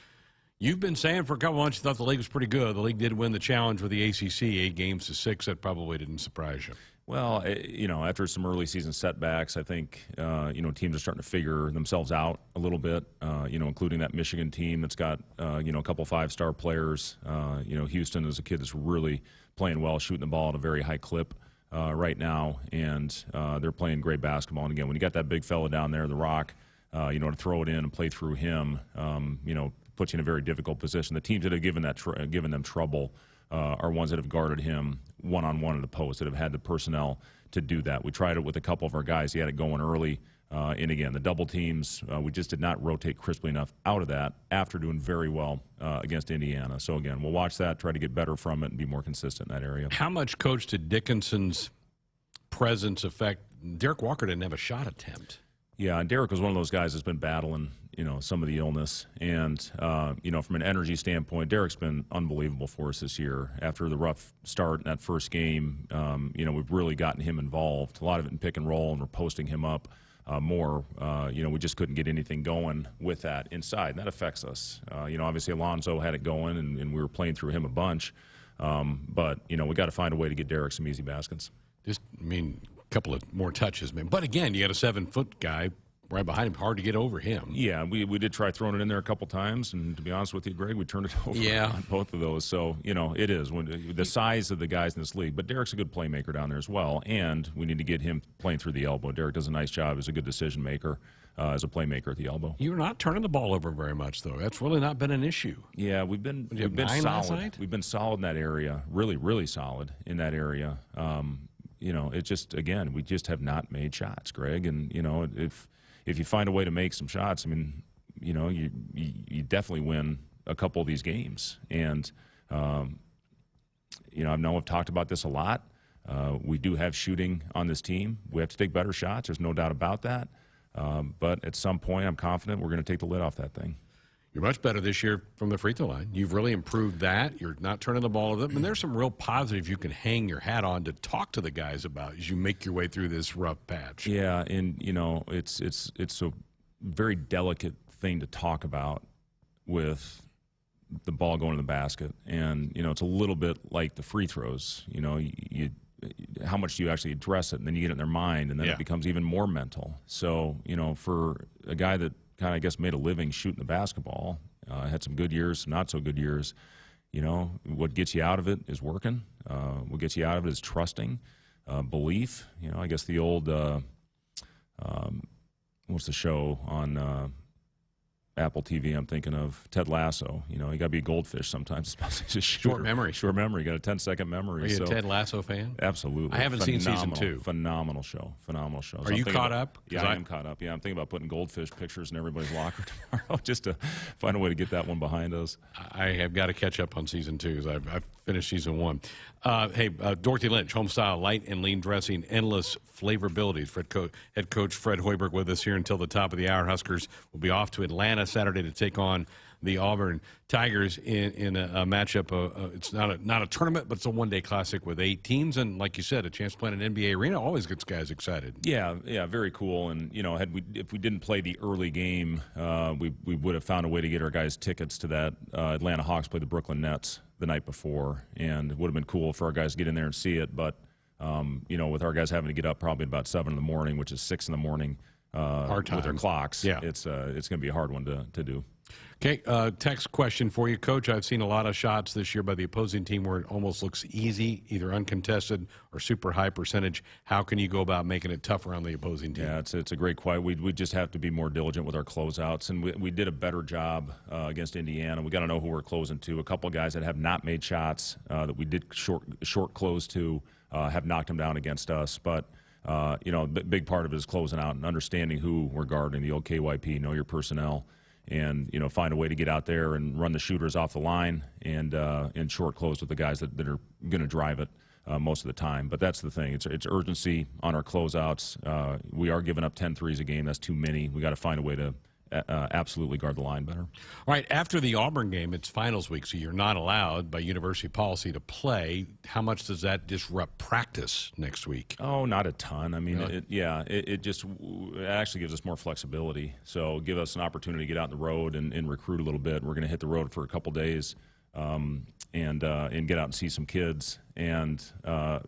You've been saying for a couple months you thought the league was pretty good. The league did win the challenge with the ACC, 8-6. That probably didn't surprise you. Well, after some early season setbacks, I think, teams are starting to figure themselves out a little bit, including that Michigan team that's got, a couple 5-star players. Houston is a kid that's really playing well, shooting the ball at a very high clip. Right now, and they're playing great basketball. And again, when you got that big fella down there, the Rock, to throw it in and play through him, puts you in a very difficult position. The teams that have given them trouble are ones that have guarded him one-on-one at the post, that have had the personnel to do that. We tried it with a couple of our guys. He had it going early. And again, the double teams, we just did not rotate crisply enough out of that after doing very well against Indiana. So again, we'll watch that, try to get better from it, and be more consistent in that area. How much, Coach, did Dickinson's presence affect? Derek Walker didn't have a shot attempt. Yeah, and Derek was one of those guys that's been battling, some of the illness. And, from an energy standpoint, Derek's been unbelievable for us this year. After the rough start in that first game, we've really gotten him involved. A lot of it in pick and roll, and we're posting him up. More, we just couldn't get anything going with that inside, and that affects us. Obviously Alonzo had it going, and we were playing through him a bunch. But we got to find a way to get Derek some easy baskets. A couple of more touches, man. But again, you got a 7-foot guy right behind him. Hard to get over him. Yeah, we did try throwing it in there a couple times, and to be honest with you, Greg, we turned it over on both of those. So, it is the size of the guys in this league. But Derek's a good playmaker down there as well, and we need to get him playing through the elbow. Derek does a nice job as a good decision maker, as a playmaker at the elbow. You're not turning the ball over very much, though. That's really not been an issue. Yeah, we've been solid. We've been solid in that area, really, really solid in that area. It just, again, we just have not made shots, Greg. And, if you find a way to make some shots, you definitely win a couple of these games. And, I know I've talked about this a lot. We do have shooting on this team. We have to take better shots. There's no doubt about that. But at some point, I'm confident we're going to take the lid off that thing. You're much better this year from the free throw line. You've really improved that. You're not turning the ball over. And there's some real positives you can hang your hat on to talk to the guys about as you make your way through this rough patch. Yeah, and it's a very delicate thing to talk about with the ball going in the basket, and it's a little bit like the free throws. How much do you actually address it, and then you get it in their mind, and then it becomes even more mental. So for a guy that kind of, I guess, made a living shooting the basketball, had some good years, some not so good years. What gets you out of it is working. What gets you out of it is trusting, belief. I guess the old, what's the show on Apple TV, I'm thinking of Ted Lasso. You know, you got to be a goldfish sometimes. It's a Short memory. Short memory. You got a 10-second memory. Are you a Ted Lasso fan? Absolutely. I haven't seen season 2. Phenomenal show. Phenomenal show. Are you caught up? Yeah, I am caught up. Yeah, I'm thinking about putting goldfish pictures in everybody's locker tomorrow just to find a way to get that one behind us. I have got to catch up on season 2 because I've finished season 1. Hey, Dorothy Lynch, homestyle, light and lean dressing, endless flavorabilities. Head coach Fred Hoiberg with us here until the top of the hour. Huskers will be off to Atlanta Saturday to take on the Auburn Tigers in a matchup. It's not a tournament, but it's a one-day classic with 8 teams. And like you said, a chance to play in an NBA arena always gets guys excited. Yeah, very cool. And, you know, if we didn't play the early game, we would have found a way to get our guys tickets to that. Atlanta Hawks played the Brooklyn Nets the night before, and it would have been cool for our guys to get in there and see it. But, you know, with our guys having to get up probably about 7 in the morning, which is 6 in the morning hard time with their clocks, yeah. It's going to be a hard one to do. Okay, text question for you, Coach. I've seen a lot of shots this year by the opposing team where it almost looks easy, either uncontested or super high percentage. How can you go about making it tougher on the opposing team? Yeah, it's a great question. We just have to be more diligent with our closeouts, and we did a better job against Indiana. We got to know who we're closing to. A couple of guys that have not made shots that we did short close to have knocked them down against us, but. You know, the big part of it is closing out and understanding who we're guarding, the old KYP, know your personnel, and, you know, find a way to get out there and run the shooters off the line and short close with the guys that are going to drive it most of the time. But that's the thing. It's urgency on our closeouts. We are giving up 10 threes a game. That's too many. We got to find a way to absolutely guard the line better. All right, after the Auburn game, it's finals week, so you're not allowed by university policy to play. How much does that disrupt practice next week? Oh, not a ton. I mean, really? it actually gives us more flexibility. So give us an opportunity to get out on the road and recruit a little bit. We're going to hit the road for a couple days and get out and see some kids. And,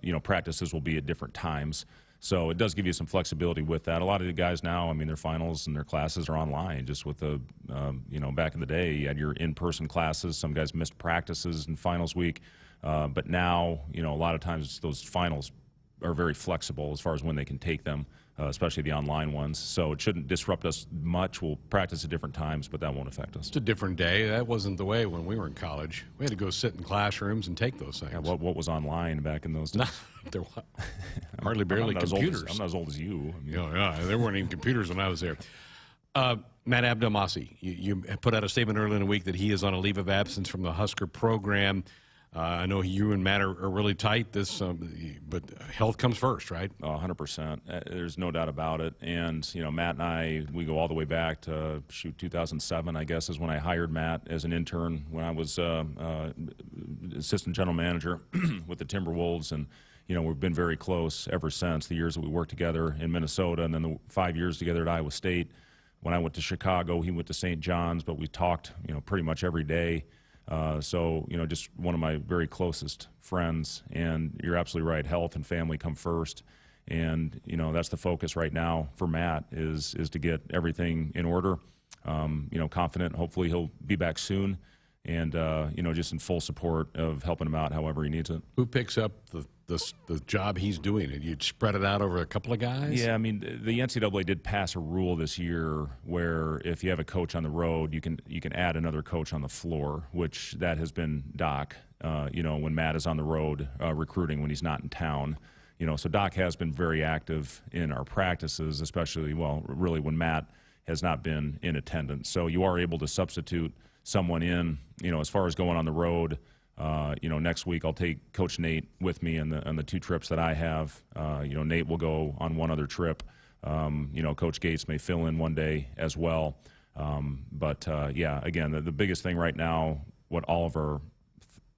you know, practices will be at different times. So it does give you some flexibility with that. A lot of the guys now, I mean, their finals and their classes are online. Just with the, you know, back in the day, you had your in-person classes. Some guys missed practices in finals week. But now, you know, a lot of times those finals are very flexible as far as when they can take them, especially the online ones. So it shouldn't disrupt us much. We'll practice at different times, but that won't affect us. It's a different day. That wasn't the way when we were in college. We had to go sit in classrooms and take those things. Yeah, what was online back in those days? There was hardly barely computers. I'm not as old as you. I mean, yeah, there weren't even computers when I was there. Matt Abdelmassi, you put out a statement earlier in the week that he is on a leave of absence from the Husker program. I know you and Matt are really tight, but health comes first, right? 100%. There's no doubt about it. And, you know, Matt and I, we go all the way back to, 2007, I guess, is when I hired Matt as an intern when I was assistant general manager with the Timberwolves. And, you know, we've been very close ever since, the years that we worked together in Minnesota and then the 5 years together at Iowa State. When I went to Chicago, he went to St. John's, but we talked, you know, pretty much every day. So, you know, just one of my very closest friends, and you're absolutely right. Health and family come first. And, you know, that's the focus right now for Matt is to get everything in order. You know, confident. Hopefully he'll be back soon. And, you know, just in full support of helping him out however he needs it. Who picks up the job he's doing? You'd spread it out over a couple of guys? Yeah, I mean, the NCAA did pass a rule this year where if you have a coach on the road, you can add another coach on the floor, which that has been Doc, you know, when Matt is on the road recruiting when he's not in town. You know, so Doc has been very active in our practices, especially, well, really when Matt has not been in attendance. So you are able to substitute someone in, you know, as far as going on the road. You know, next week I'll take Coach Nate with me on the 2 trips that I have. You know, Nate will go on one other trip. You know, Coach Gates may fill in one day as well. But yeah, again, the biggest thing right now, what all of our,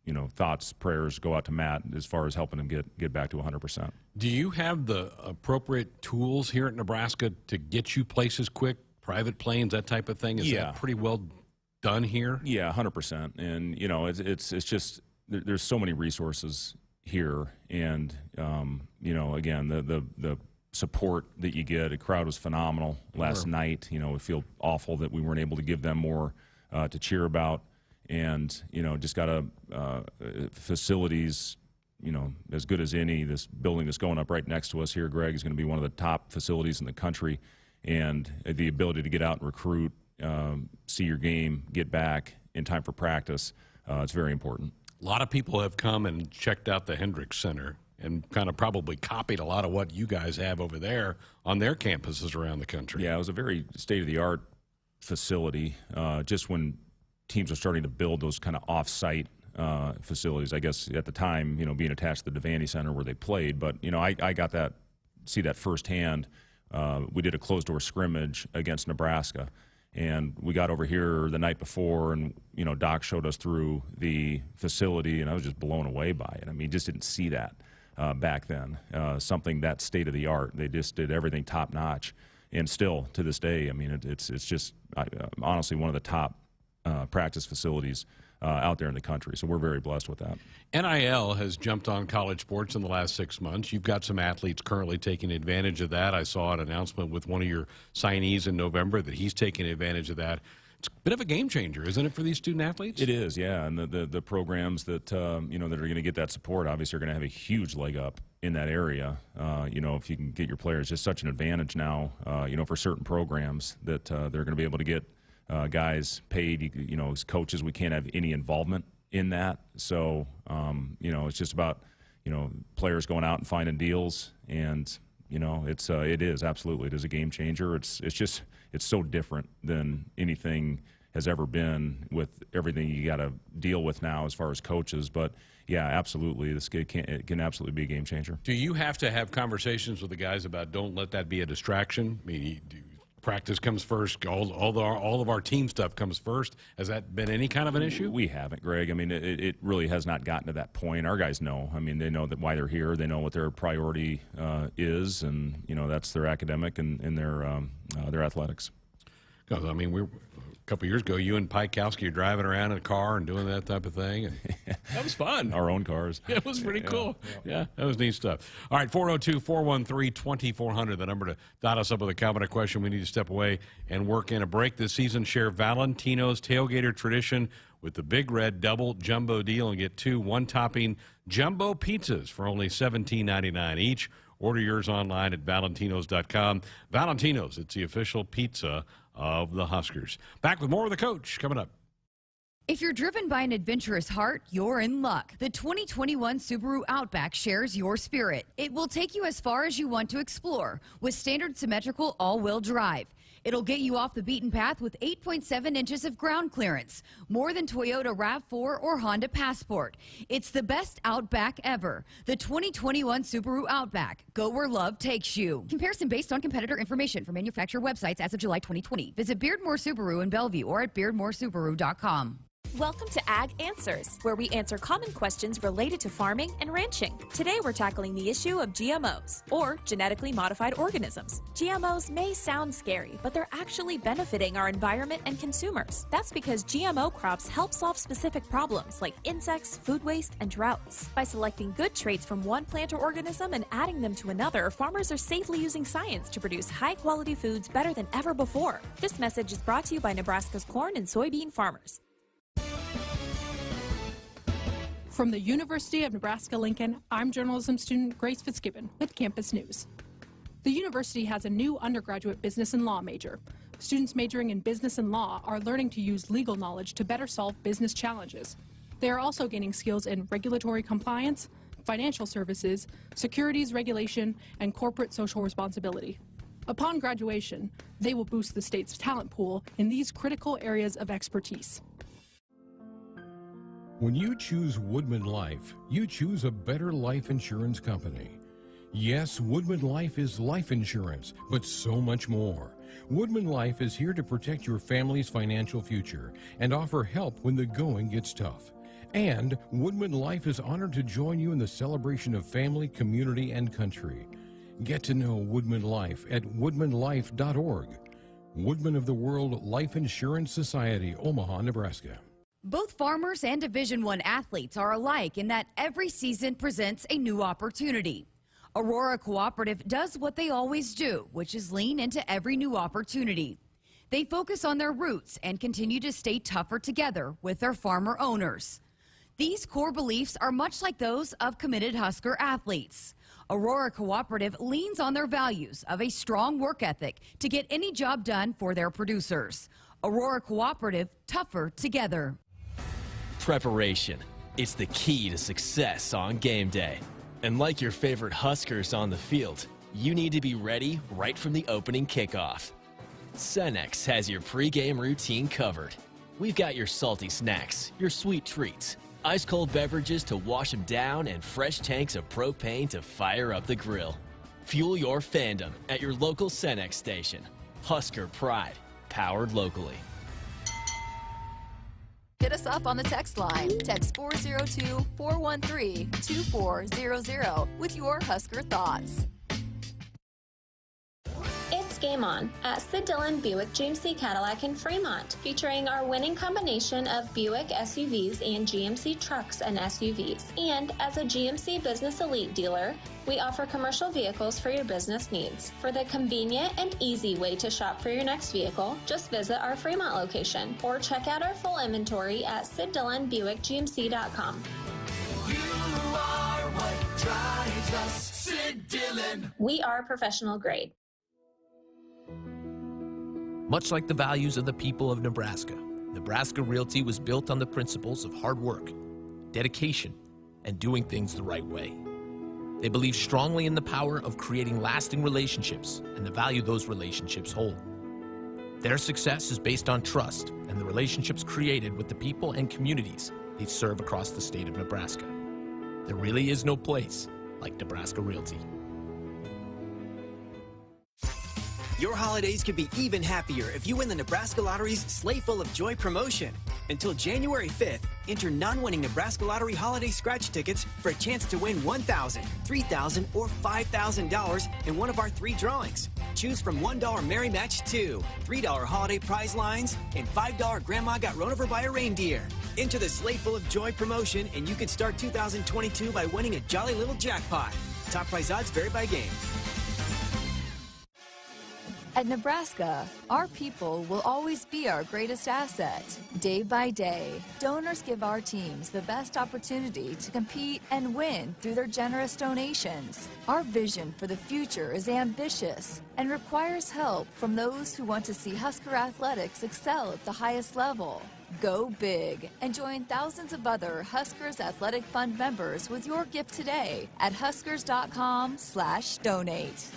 you know, thoughts, prayers go out to Matt as far as helping him get back to 100%. Do you have the appropriate tools here at Nebraska to get you places quick, private planes, that type of thing? Is that pretty well done here? Yeah, 100%. And, you know, it's just there's so many resources here. And, you know, again, the support that you get, the crowd was phenomenal last night. You know, we feel awful that we weren't able to give them more to cheer about. And, you know, just got facilities, you know, as good as any. This building that's going up right next to us here, Greg, is going to be one of the top facilities in the country. And the ability to get out and recruit see your game, get back in time for practice, it's very important. A lot of people have come and checked out the Hendricks Center and kind of probably copied a lot of what you guys have over there on their campuses around the country. Yeah, it was a very state-of-the-art facility. Just when teams are starting to build those kind of off-site facilities, I guess at the time, being attached to the Devaney Center where they played. But, I got see that firsthand. We did a closed-door scrimmage against Nebraska. And we got over here the night before, and, Doc showed us through the facility, and I was just blown away by it. I mean, just didn't see that back then. Something that state-of-the-art. They just did everything top-notch. And still, to this day, I mean, it's just honestly one of the top practice facilities out there in the country. So we're very blessed with that. NIL has jumped on college sports in the last 6 months. You've got some athletes currently taking advantage of that. I saw an announcement with one of your signees in November that he's taking advantage of that. It's a bit of a game changer, isn't it, for these student athletes? It is, yeah. And the programs that that are going to get that support obviously are going to have a huge leg up in that area. If you can get your players, just such an advantage now. For certain programs that they're going to be able to get guys paid. As coaches, we can't have any involvement in that. So it's just about players going out and finding deals, and it is absolutely, it is a game changer. It's so different than anything has ever been with everything you got to deal with now as far as coaches. But yeah, absolutely, it can absolutely be a game changer. Do you have to have conversations with the guys about don't let that be a distraction? I mean, practice comes first. All of our team stuff comes first. Has that been any kind of an issue? We haven't, Greg. I mean, it really has not gotten to that point. Our guys know. I mean, they know that why they're here. They know what their priority is, and that's their academic and their athletics. Because I mean, a couple years ago, you and Pikowski are driving around in a car and doing that type of thing. And that was fun. Our own cars. Yeah, it was pretty cool. Yeah, that was neat stuff. All right, 402-413-2400, the number to dot us up with a comment or question. We need to step away and work in a break this season. Share Valentino's tailgater tradition with the Big Red Double Jumbo deal and get 2 one-topping jumbo pizzas for only $17.99 each. Order yours online at valentinos.com. Valentino's, it's the official pizza of the Huskers. Back with more of the coach coming up. If you're driven by an adventurous heart, you're in luck. The 2021 Subaru Outback shares your spirit. It will take you as far as you want to explore with standard symmetrical all-wheel drive. It'll get you off the beaten path with 8.7 inches of ground clearance, more than Toyota RAV4 or Honda Passport. It's the best Outback ever. The 2021 Subaru Outback. Go where love takes you. Comparison based on competitor information from manufacturer websites as of July 2020. Visit Beardmore Subaru in Bellevue or at beardmoresubaru.com. Welcome to Ag Answers, where we answer common questions related to farming and ranching. Today we're tackling the issue of GMOs, or genetically modified organisms. GMOs may sound scary, but they're actually benefiting our environment and consumers. That's because GMO crops help solve specific problems like insects, food waste, and droughts. By selecting good traits from one plant or organism and adding them to another, farmers are safely using science to produce high-quality foods better than ever before. This message is brought to you by Nebraska's corn and soybean farmers. From the University of Nebraska-Lincoln, I'm journalism student Grace Fitzgibbon with Campus News. The university has a new undergraduate business and law major. Students majoring in business and law are learning to use legal knowledge to better solve business challenges. They are also gaining skills in regulatory compliance, financial services, securities regulation, and corporate social responsibility. Upon graduation, they will boost the state's talent pool in these critical areas of expertise. When you choose Woodman Life, you choose a better life insurance company. Yes, Woodman Life is life insurance, but so much more. Woodman Life is here to protect your family's financial future and offer help when the going gets tough. And Woodman Life is honored to join you in the celebration of family, community, and country. Get to know Woodman Life at woodmanlife.org. Woodman of the World Life Insurance Society, Omaha, Nebraska. Both farmers and Division I athletes are alike in that every season presents a new opportunity. Aurora Cooperative does what they always do, which is lean into every new opportunity. They focus on their roots and continue to stay tougher together with their farmer owners. These core beliefs are much like those of committed Husker athletes. Aurora Cooperative leans on their values of a strong work ethic to get any job done for their producers. Aurora Cooperative, tougher together. Preparation. It's the key to success on game day. And like your favorite Huskers on the field, you need to be ready right from the opening kickoff. Cenex has your pregame routine covered. We've got your salty snacks, your sweet treats, ice-cold beverages to wash them down, and fresh tanks of propane to fire up the grill. Fuel your fandom at your local Cenex station. Husker Pride, powered locally. Hit us up on the text line. Text 402-413-2400 with your Husker thoughts. It's Game On at Sid Dillon Buick GMC Cadillac in Fremont, featuring our winning combination of Buick SUVs and GMC trucks and SUVs. And as a GMC Business Elite dealer, we offer commercial vehicles for your business needs. For the convenient and easy way to shop for your next vehicle, just visit our Fremont location or check out our full inventory at SidDillonBuickGMC.com. You are what drives us, Sid Dillon. We are professional grade. Much like the values of the people of Nebraska, Nebraska Realty was built on the principles of hard work, dedication, and doing things the right way. They believe strongly in the power of creating lasting relationships and the value those relationships hold. Their success is based on trust and the relationships created with the people and communities they serve across the state of Nebraska. There really is no place like Nebraska Realty. Your holidays could be even happier if you win the Nebraska Lottery's Sleigh Full of Joy promotion. Until January 5th, enter non-winning Nebraska Lottery holiday scratch tickets for a chance to win $1,000, $3,000, or $5,000 in one of our 3 drawings. Choose from $1 Merry Match 2, $3 Holiday Prize Lines, and $5 Grandma Got Run Over by a Reindeer. Enter the Sleigh Full of Joy promotion and you could start 2022 by winning a jolly little jackpot. Top prize odds vary by game. At Nebraska, our people will always be our greatest asset. Day by day, donors give our teams the best opportunity to compete and win through their generous donations. Our vision for the future is ambitious and requires help from those who want to see Husker athletics excel at the highest level. Go big and join thousands of other Huskers Athletic Fund members with your gift today at huskers.com/donate.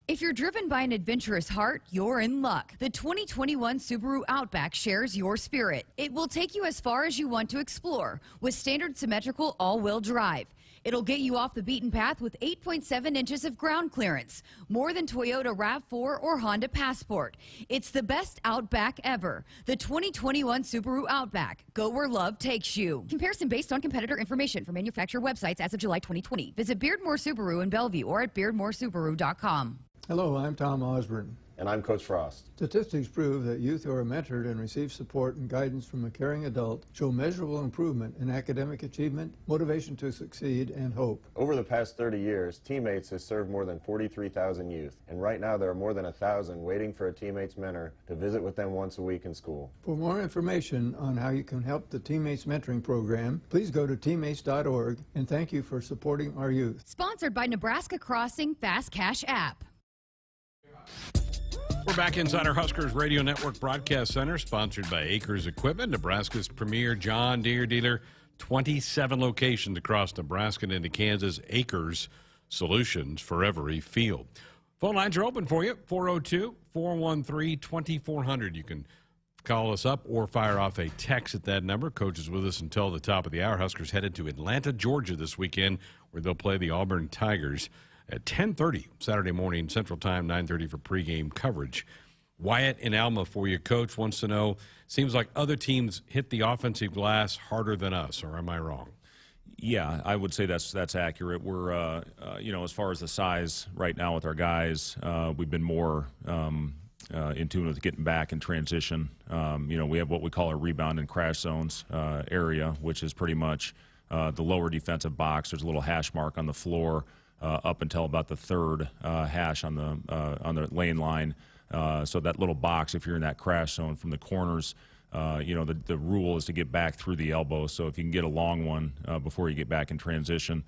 If you're driven by an adventurous heart, you're in luck. The 2021 Subaru Outback shares your spirit. It will take you as far as you want to explore with standard symmetrical all-wheel drive. It'll get you off the beaten path with 8.7 inches of ground clearance, more than Toyota RAV4 or Honda Passport. It's the best Outback ever. The 2021 Subaru Outback. Go where love takes you. Comparison based on competitor information from manufacturer websites as of July 2020. Visit Beardmore Subaru in Bellevue or at beardmoresubaru.com. Hello, I'm Tom Osborne. And I'm Coach Frost. Statistics prove that youth who are mentored and receive support and guidance from a caring adult show measurable improvement in academic achievement, motivation to succeed, and hope. Over the past 30 years, Teammates has served more than 43,000 youth, and right now there are more than 1,000 waiting for a Teammates mentor to visit with them once a week in school. For more information on how you can help the Teammates Mentoring Program, please go to teammates.org, and thank you for supporting our youth. Sponsored by Nebraska Crossing Fast Cash app. We're back inside our Huskers Radio Network Broadcast Center, sponsored by Acres Equipment, Nebraska's premier John Deere dealer. 27 locations across Nebraska and into Kansas. Acres, solutions for every field. Phone lines are open for you, 402-413-2400. You can call us up or fire off a text at that number. Coach is with us until the top of the hour. Huskers headed to Atlanta, Georgia this weekend, where they'll play the Auburn Tigers at 10:30 Saturday morning Central Time, 9:30 for pregame coverage. Wyatt in Alma for you. Coach wants to know, seems like other teams hit the offensive glass harder than us, or am I wrong? Yeah, I would say that's accurate. We're, as far as the size right now with our guys, we've been more in tune with getting back in transition. We have what we call our rebound and crash zones area, which is pretty much the lower defensive box. There's a little hash mark on the floor up until about the third hash on the lane line. So that little box, if you're in that crash zone from the corners, the rule is to get back through the elbow. So if you can get a long one before you get back in transition.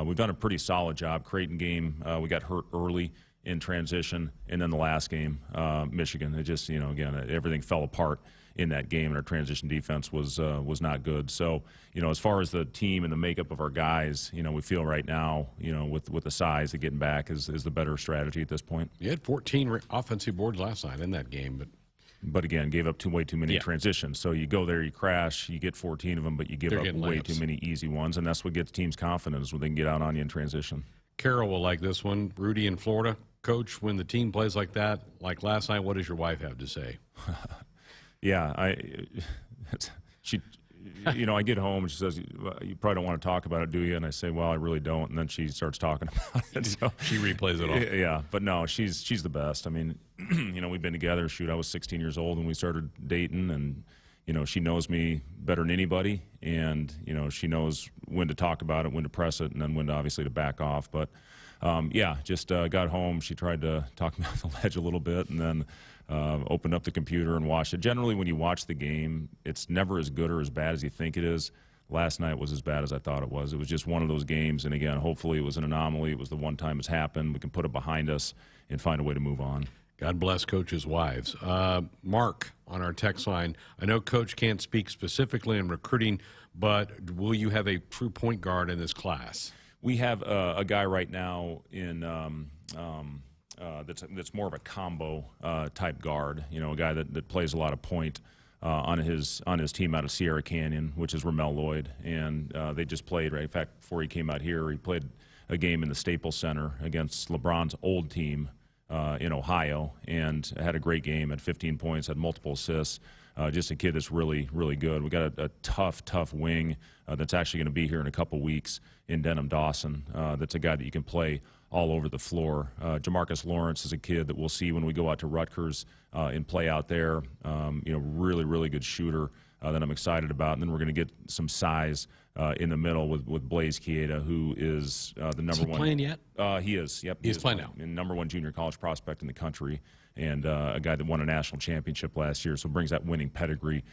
We've done a pretty solid job. Creighton game, we got hurt early in transition, and then the last game, Michigan. It just, again, everything fell apart in that game, and our transition defense was not good. So, as far as the team and the makeup of our guys, we feel right now, with the size, that getting back is the better strategy at this point. You had 14 offensive boards last night in that game, but again, gave up way too many transitions. So you go there, you crash, you get 14 of them, but you give up way too many easy ones, and that's what gets teams confidence when they can get out on you in transition. Carol will like this one. Rudy in Florida. Coach, when the team plays like that, like last night, what does your wife have to say? Yeah, she, I get home and she says, well, "You probably don't want to talk about it, do you?" And I say, "Well, I really don't." And then she starts talking about it. So, she replays it all. Yeah, but no, she's the best. I mean, we've been together. Shoot, I was 16 years old when we started dating, and she knows me better than anybody, and she knows when to talk about it, when to press it, and then when to obviously to back off. But just got home. She tried to talk me off the ledge a little bit, and then opened up the computer and watched it. Generally, when you watch the game, it's never as good or as bad as you think it is. Last night was as bad as I thought it was. It was just one of those games, and again, hopefully it was an anomaly. It was the one time it's happened. We can put it behind us and find a way to move on. God bless coaches' wives. Mark on our text line. I know Coach can't speak specifically in recruiting, but will you have a true point guard in this class? We have a guy right now in that's more of a combo type guard. A guy that plays a lot of point on his team out of Sierra Canyon, which is Ramel Lloyd, and they just played right. In fact, before he came out here, he played a game in the Staples Center against LeBron's old team in Ohio, and had a great game. Had 15 points, had multiple assists. Just a kid that's really, really good. We got a tough wing that's actually going to be here in a couple weeks in Denham Dawson. That's a guy that you can play all over the floor. Jamarcus Lawrence is a kid that we'll see when we go out to Rutgers and play out there. Really, really good shooter that I'm excited about. And then we're going to get some size in the middle with Blaze Chieda, who is the number one. Is he playing yet? He is. Yep, he's playing now. And number one junior college prospect in the country, and a guy that won a national championship last year. So brings that winning pedigree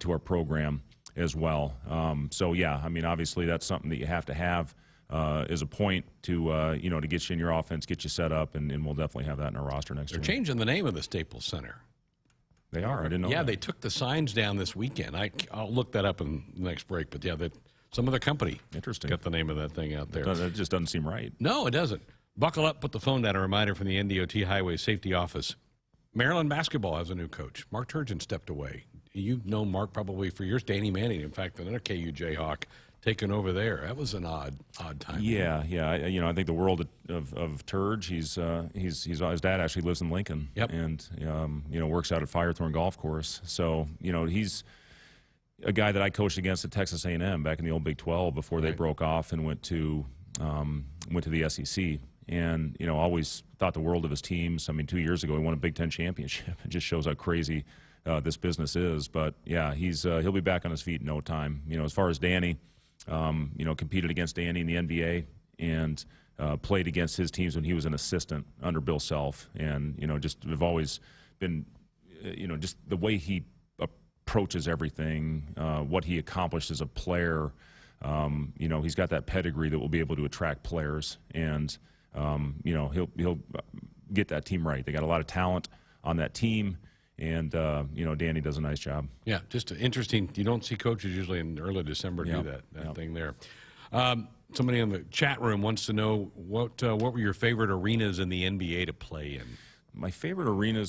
to our program as well. Obviously that's something that you have to have as a point to to get you in your offense, get you set up, and we'll definitely have that in our roster next year. They're changing the name of the Staples Center. They are. I didn't know. Yeah, that. They took the signs down this weekend. I'll look that up in the next break. But yeah, some other company got the name of that thing out there. That just doesn't seem right. No, it doesn't. Buckle up, put the phone down. A reminder from the NDOT Highway Safety Office. Maryland basketball has a new coach. Mark Turgeon stepped away. You've known Mark probably for years. Danny Manning, in fact, another KU Jayhawk, taken over there. That was an odd time. Yeah. I think the world of Turge. His dad actually lives in Lincoln. Yep. And works out at Firethorn Golf Course. So he's a guy that I coached against at Texas A&M back in the old Big 12 before they broke off and went to the SEC. And always thought the world of his teams. I mean, 2 years ago he won a Big Ten championship. It just shows how crazy this business is. But yeah, he'll be back on his feet in no time. As far as Danny, competed against Danny in the NBA and played against his teams when he was an assistant under Bill Self. And just have always been, just the way he approaches everything, what he accomplished as a player. He's got that pedigree that will be able to attract players, and he'll get that team right. They got a lot of talent on that team, and Danny does a nice job. Yeah, just interesting. You don't see coaches usually in early December do that thing there. Somebody in the chat room wants to know what were your favorite arenas in the NBA to play in? My favorite arena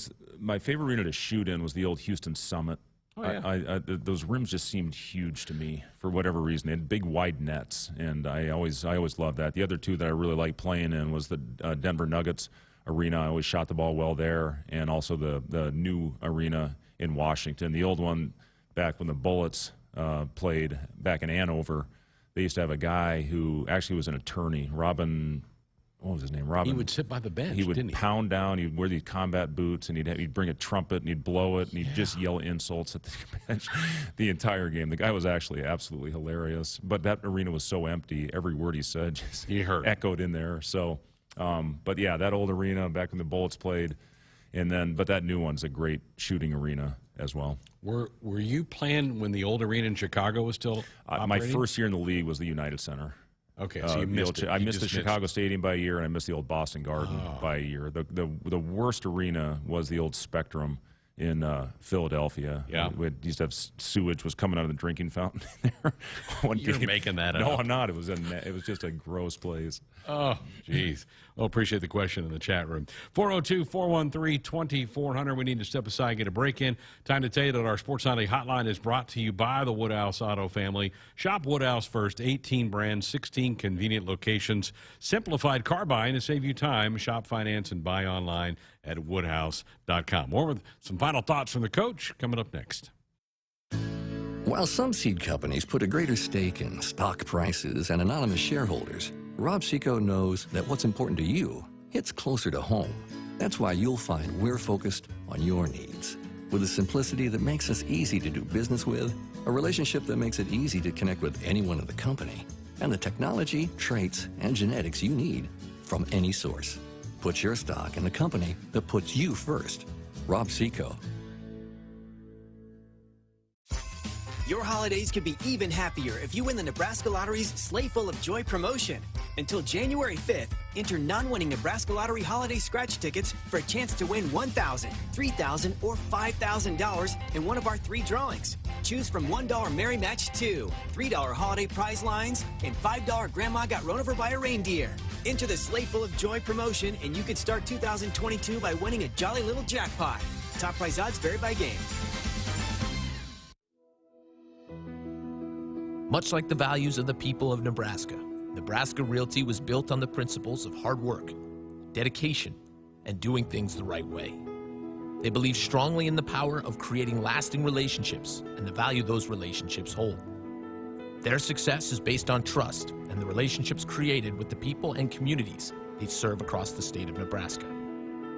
to shoot in was the old Houston Summit. Oh, yeah. Those rims just seemed huge to me for whatever reason. They had big, wide nets, and I always loved that. The other two that I really liked playing in was the Denver Nuggets arena. I always shot the ball well there, and also the new arena in Washington. The old one back when the Bullets played back in Andover, they used to have a guy who actually was an attorney, Robin. What was his name? Robin. He would sit by the bench. He would didn't he? pound down. He'd wear these combat boots, and he'd bring a trumpet, and he'd blow it, and he'd just yell insults at the bench the entire game. The guy was actually absolutely hilarious. But that arena was so empty, every word he said just echoed in there. So, but yeah, that old arena back when the Bullets played, but that new one's a great shooting arena as well. Were you playing when the old arena in Chicago was still operating? My first year in the league was the United Center. Okay, so you missed it. I missed the Chicago Stadium by a year, and I missed the old Boston Garden by a year. The worst arena was the old Spectrum in Philadelphia. Yeah. We used to have sewage was coming out of the drinking fountain there. You're making that up. No, I'm not. It was just a gross place. Oh, jeez. Well, appreciate the question in the chat room. 402-413-2400. We need to step aside and get a break in. Time to tell you that our Sports Sunday hotline is brought to you by the Woodhouse Auto family. Shop Woodhouse first. 18 brands, 16 convenient locations. Simplified car buying to save you time. Shop, finance, and buy online at woodhouse.com. More with some final thoughts from the coach coming up next. While some seed companies put a greater stake in stock prices and anonymous shareholders, Rob Seco knows that what's important to you hits closer to home. That's why you'll find we're focused on your needs. With a simplicity that makes us easy to do business with, a relationship that makes it easy to connect with anyone in the company, and the technology, traits, and genetics you need from any source. Put your stock in the company that puts you first. Rob Seco. Your holidays could be even happier if you win the Nebraska Lottery's Sleigh Full of Joy promotion. Until January 5th, enter non-winning Nebraska Lottery holiday scratch tickets for a chance to win $1,000, $3,000, or $5,000 in one of our 3 drawings. Choose from $1 Merry Match 2, $3 Holiday Prize Lines, and $5 Grandma Got Run Over by a Reindeer. Enter the Sleigh Full of Joy promotion, and you could start 2022 by winning a jolly little jackpot. Top prize odds vary by game. Much like the values of the people of Nebraska, Nebraska Realty was built on the principles of hard work, dedication, and doing things the right way. They believe strongly in the power of creating lasting relationships and the value those relationships hold. Their success is based on trust and the relationships created with the people and communities they serve across the state of Nebraska.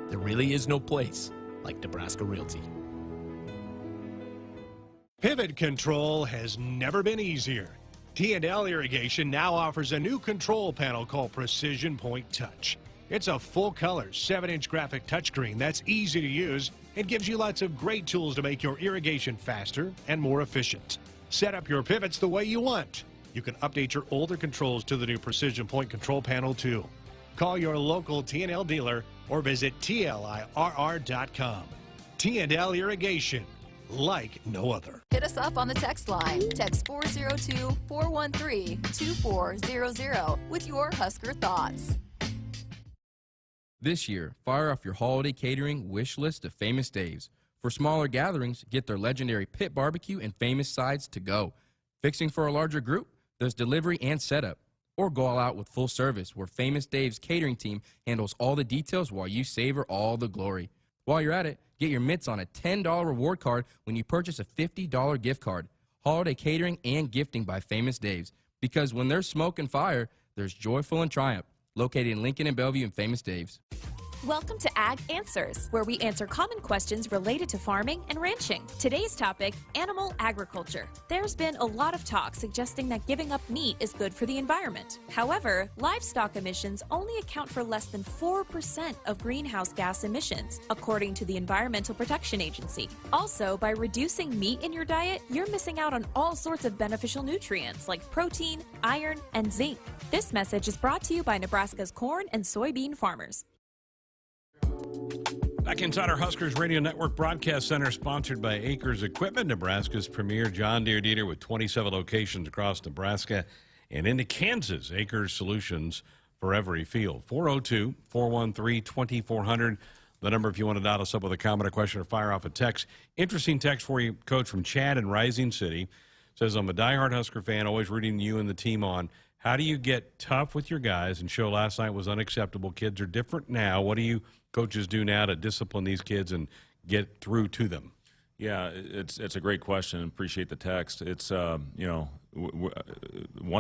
There really is no place like Nebraska Realty. Pivot control has never been easier. T&L Irrigation now offers a new control panel called Precision Point Touch. It's a full-color 7-inch graphic touchscreen that's easy to use and gives you lots of great tools to make your irrigation faster and more efficient. Set up your pivots the way you want. You can update your older controls to the new Precision Point control panel too. Call your local T&L dealer or visit TLIRR.com. T&L Irrigation, like no other. Hit us up on the text line. Text 402-413-2400 with your Husker thoughts. This year, fire off your holiday catering wish list of Famous Dave's. For smaller gatherings, get their legendary pit barbecue and famous sides to go. Fixing for a larger group? There's delivery and setup. Or go all out with full service, where Famous Dave's catering team handles all the details while you savor all the glory. While you're at it, get your mitts on a $10 reward card when you purchase a $50 gift card. Holiday catering and gifting by Famous Dave's. Because when there's smoke and fire, there's joyful and triumph. Located in Lincoln and Bellevue and Famous Dave's. Welcome to Ag Answers, where we answer common questions related to farming and ranching. Today's topic, animal agriculture. There's been a lot of talk suggesting that giving up meat is good for the environment. However, livestock emissions only account for less than 4% of greenhouse gas emissions, according to the Environmental Protection Agency. Also, by reducing meat in your diet, you're missing out on all sorts of beneficial nutrients like protein, iron, and zinc. This message is brought to you by Nebraska's corn and soybean farmers. Back inside our Huskers Radio Network Broadcast Center, sponsored by Acres Equipment, Nebraska's premier John Deere dealer with 27 locations across Nebraska and into Kansas. Acres Solutions for every field. 402-413-2400. The number if you want to dial us up with a comment, a question, or fire off a text. Interesting text for you, Coach, from Chad in Rising City. Says, I'm a diehard Husker fan, always rooting you and the team on. How do you get tough with your guys and show last night was unacceptable? Kids are different now. What do you coaches do now to discipline these kids and get through to them? Yeah, it's a great question. Appreciate the text. It's one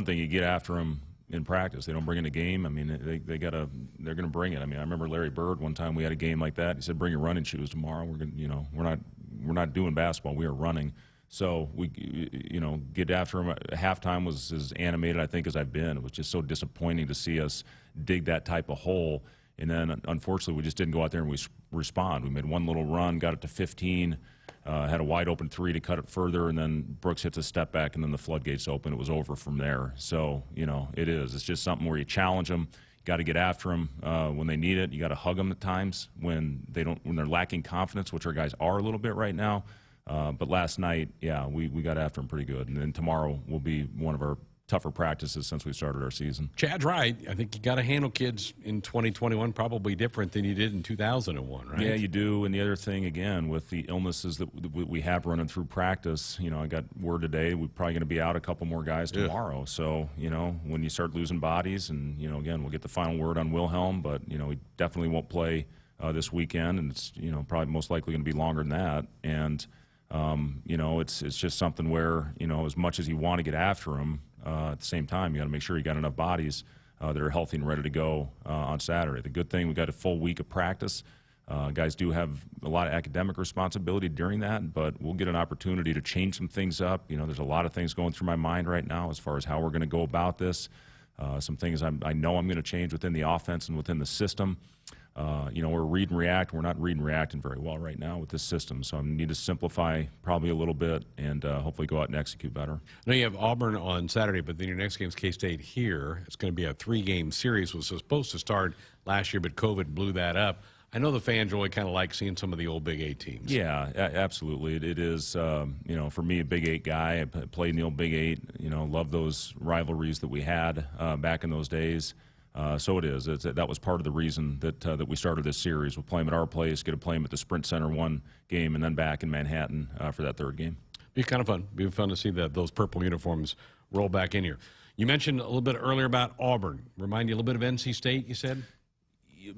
thing, you get after them in practice. They don't bring in a game. I mean, they're going to bring it. I mean, I remember Larry Bird one time we had a game like that. He said, "Bring your running shoes tomorrow. We're not doing basketball. We are running." So we, get after him. Halftime was as animated, I think, as I've been. It was just so disappointing to see us dig that type of hole. And then, unfortunately, we just didn't go out there and we respond. We made one little run, got it to 15, had a wide open 3 to cut it further, and then Brooks hits a step back, and then the floodgates open. It was over from there. So, it's just something where you challenge them. You got to get after them when they need it. You got to hug them at times when they're lacking confidence, which our guys are a little bit right now. But last night, we got after them pretty good. And then tomorrow will be one of our tougher practices since we started our season. Chad's right. I think you got to handle kids in 2021 probably different than you did in 2001, right? Yeah, you do. And the other thing, again, with the illnesses that we have running through practice, I got word today we're probably going to be out a couple more guys tomorrow. Yeah. So, when you start losing bodies, and, again, we'll get the final word on Wilhelm, but, we definitely won't play this weekend, and it's, probably most likely going to be longer than that. And, it's just something where, as much as you want to get after them, at the same time, you got to make sure you got enough bodies that are healthy and ready to go on Saturday. The good thing, we got a full week of practice. Guys do have a lot of academic responsibility during that, but we'll get an opportunity to change some things up. There's a lot of things going through my mind right now as far as how we're going to go about this. Some things I know I'm going to change within the offense and within the system. We're read and react. We're not reading and reacting very well right now with this system, so I need to simplify probably a little bit and hopefully go out and execute better. I know you have Auburn on Saturday, but then your next game is K-State here. It's going to be a 3-game series. It was supposed to start last year, but COVID blew that up. I know the fans really kind of like seeing some of the old Big 8 teams. Yeah, absolutely. It is, for me, a Big 8 guy. I played in the old Big 8, love those rivalries that we had back in those days. So it is. That was part of the reason that we started this series. We'll play them at our place, get to play them at the Sprint Center one game, and then back in Manhattan for that third game. Be kind of fun. Be fun to see those purple uniforms roll back in here. You mentioned a little bit earlier about Auburn. Remind you a little bit of NC State, you said?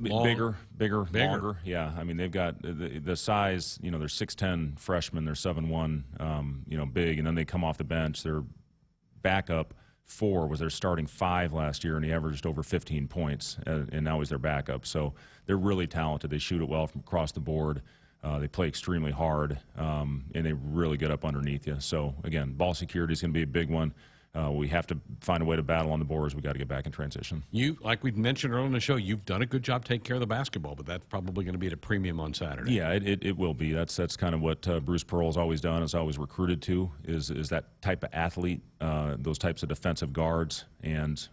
Bigger, longer. Yeah, I mean, they've got the size, they're 6'10 freshmen, they're 7'1", big, and then they come off the bench. Their backup 4 was their starting 5 last year, and he averaged over 15 points, and now he's their backup. So they're really talented. They shoot it well from across the board. They play extremely hard, and they really get up underneath you. So, again, ball security is going to be a big one. We have to find a way to battle on the boards. We got to get back in transition. You, like we mentioned earlier in the show, you've done a good job taking care of the basketball, but that's probably going to be at a premium on Saturday. Yeah, it will be. That's kind of what Bruce Pearl's always done, has always recruited to, is that type of athlete, those types of defensive guards. And,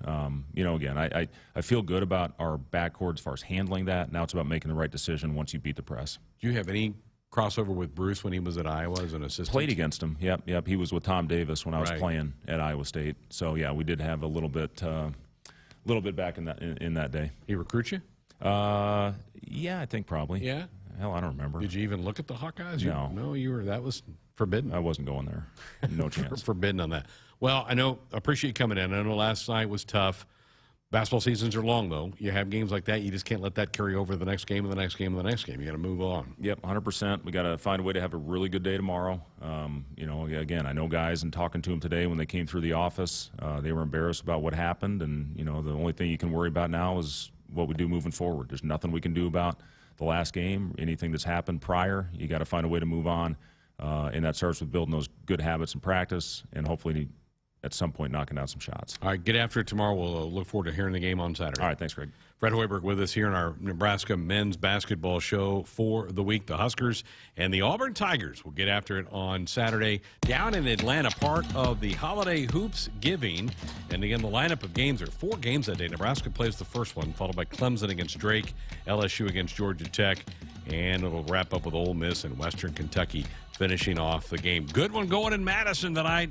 again, I feel good about our backcourt as far as handling that. Now it's about making the right decision once you beat the press. Do you have any crossover with Bruce when he was at Iowa as an assistant? Played against him. Yep. He was with Tom Davis when I was playing at Iowa State. So yeah, we did have a little bit back in that day. He recruit you? Yeah, I think probably. Yeah. Hell, I don't remember. Did you even look at the Hawkeyes? No, you were. That was forbidden. I wasn't going there. No chance. Forbidden on that. Well, appreciate you coming in. I know last night was tough. Basketball seasons are long, though. You have games like that. You just can't let that carry over to the next game and the next game and the next game. You got to move on. Yep, 100%. We got to find a way to have a really good day tomorrow. Again, I know guys, and talking to them today when they came through the office, they were embarrassed about what happened. And, the only thing you can worry about now is what we do moving forward. There's nothing we can do about the last game, anything that's happened prior. You got to find a way to move on. And that starts with building those good habits in practice and hopefully at some point knocking down some shots. All right, get after it tomorrow. We'll look forward to hearing the game on Saturday. All right, thanks, Greg. Fred Hoiberg with us here in our Nebraska men's basketball show for the week. The Huskers and the Auburn Tigers will get after it on Saturday down in Atlanta, part of the Holiday Hoops Giving. And again, the lineup of games are 4 games that day. Nebraska plays the first one, followed by Clemson against Drake, LSU against Georgia Tech, and it'll wrap up with Ole Miss and Western Kentucky finishing off the game. Good one going in Madison tonight.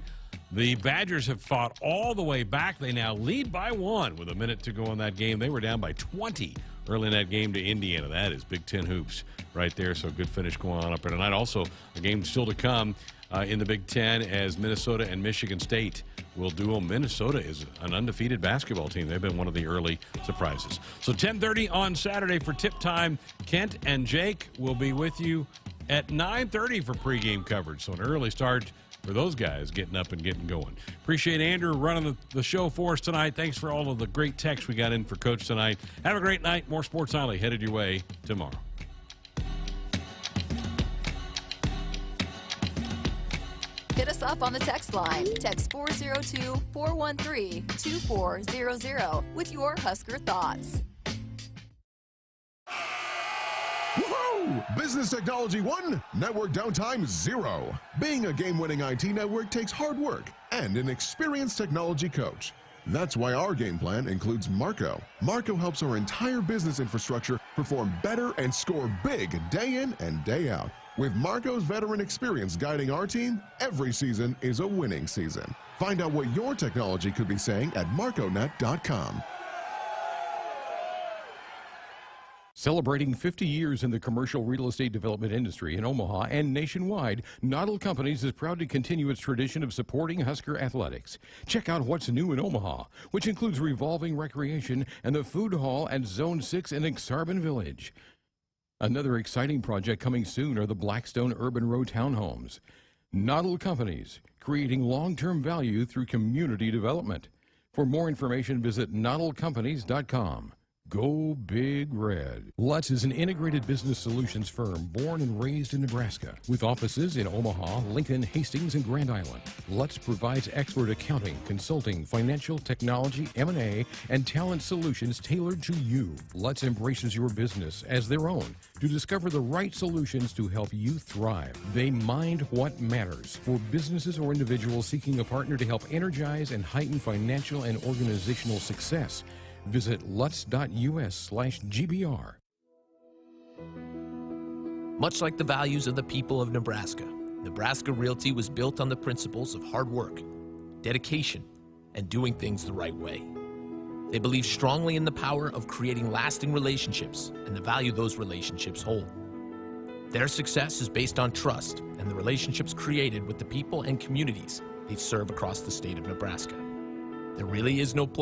The Badgers have fought all the way back. They now lead by 1 with a minute to go in that game. They were down by 20 early in that game to Indiana. That is Big Ten hoops right there, so good finish going on up there tonight. Also, a game still to come in the Big Ten as Minnesota and Michigan State will duel. Minnesota is an undefeated basketball team. They've been one of the early surprises. So 10:30 on Saturday for tip time. Kent and Jake will be with you at 9:30 for pregame coverage. So an early start for those guys getting up and getting going. Appreciate Andrew running the show for us tonight. Thanks for all of the great texts we got in for Coach tonight. Have a great night. More Sports Nightly headed your way tomorrow. Hit us up on the text line. Text 402-413-2400 with your Husker thoughts. Woo-hoo! Woo! Business technology 1, network downtime 0. Being a game-winning IT network takes hard work and an experienced technology coach. That's why our game plan includes Marco. Marco helps our entire business infrastructure perform better and score big day in and day out. With Marco's veteran experience guiding our team, every season is a winning season. Find out what your technology could be saying at marconet.com. Celebrating 50 years in the commercial real estate development industry in Omaha and nationwide, Noddle Companies is proud to continue its tradition of supporting Husker athletics. Check out what's new in Omaha, which includes revolving recreation and the food hall at Zone 6 in Exarban Village. Another exciting project coming soon are the Blackstone Urban Row townhomes. Noddle Companies, creating long-term value through community development. For more information, visit noddlecompanies.com. Go Big Red. Lutz is an integrated business solutions firm born and raised in Nebraska with offices in Omaha, Lincoln, Hastings, and Grand Island. Lutz provides expert accounting, consulting, financial, technology, M&A, and talent solutions tailored to you. Lutz embraces your business as their own to discover the right solutions to help you thrive. They mind what matters for businesses or individuals seeking a partner to help energize and heighten financial and organizational success. Visit lutz.us/GBR. Much like the values of the people of Nebraska, Nebraska Realty was built on the principles of hard work, dedication, and doing things the right way. They believe strongly in the power of creating lasting relationships and the value those relationships hold. Their success is based on trust and the relationships created with the people and communities they serve across the state of Nebraska. There really is no place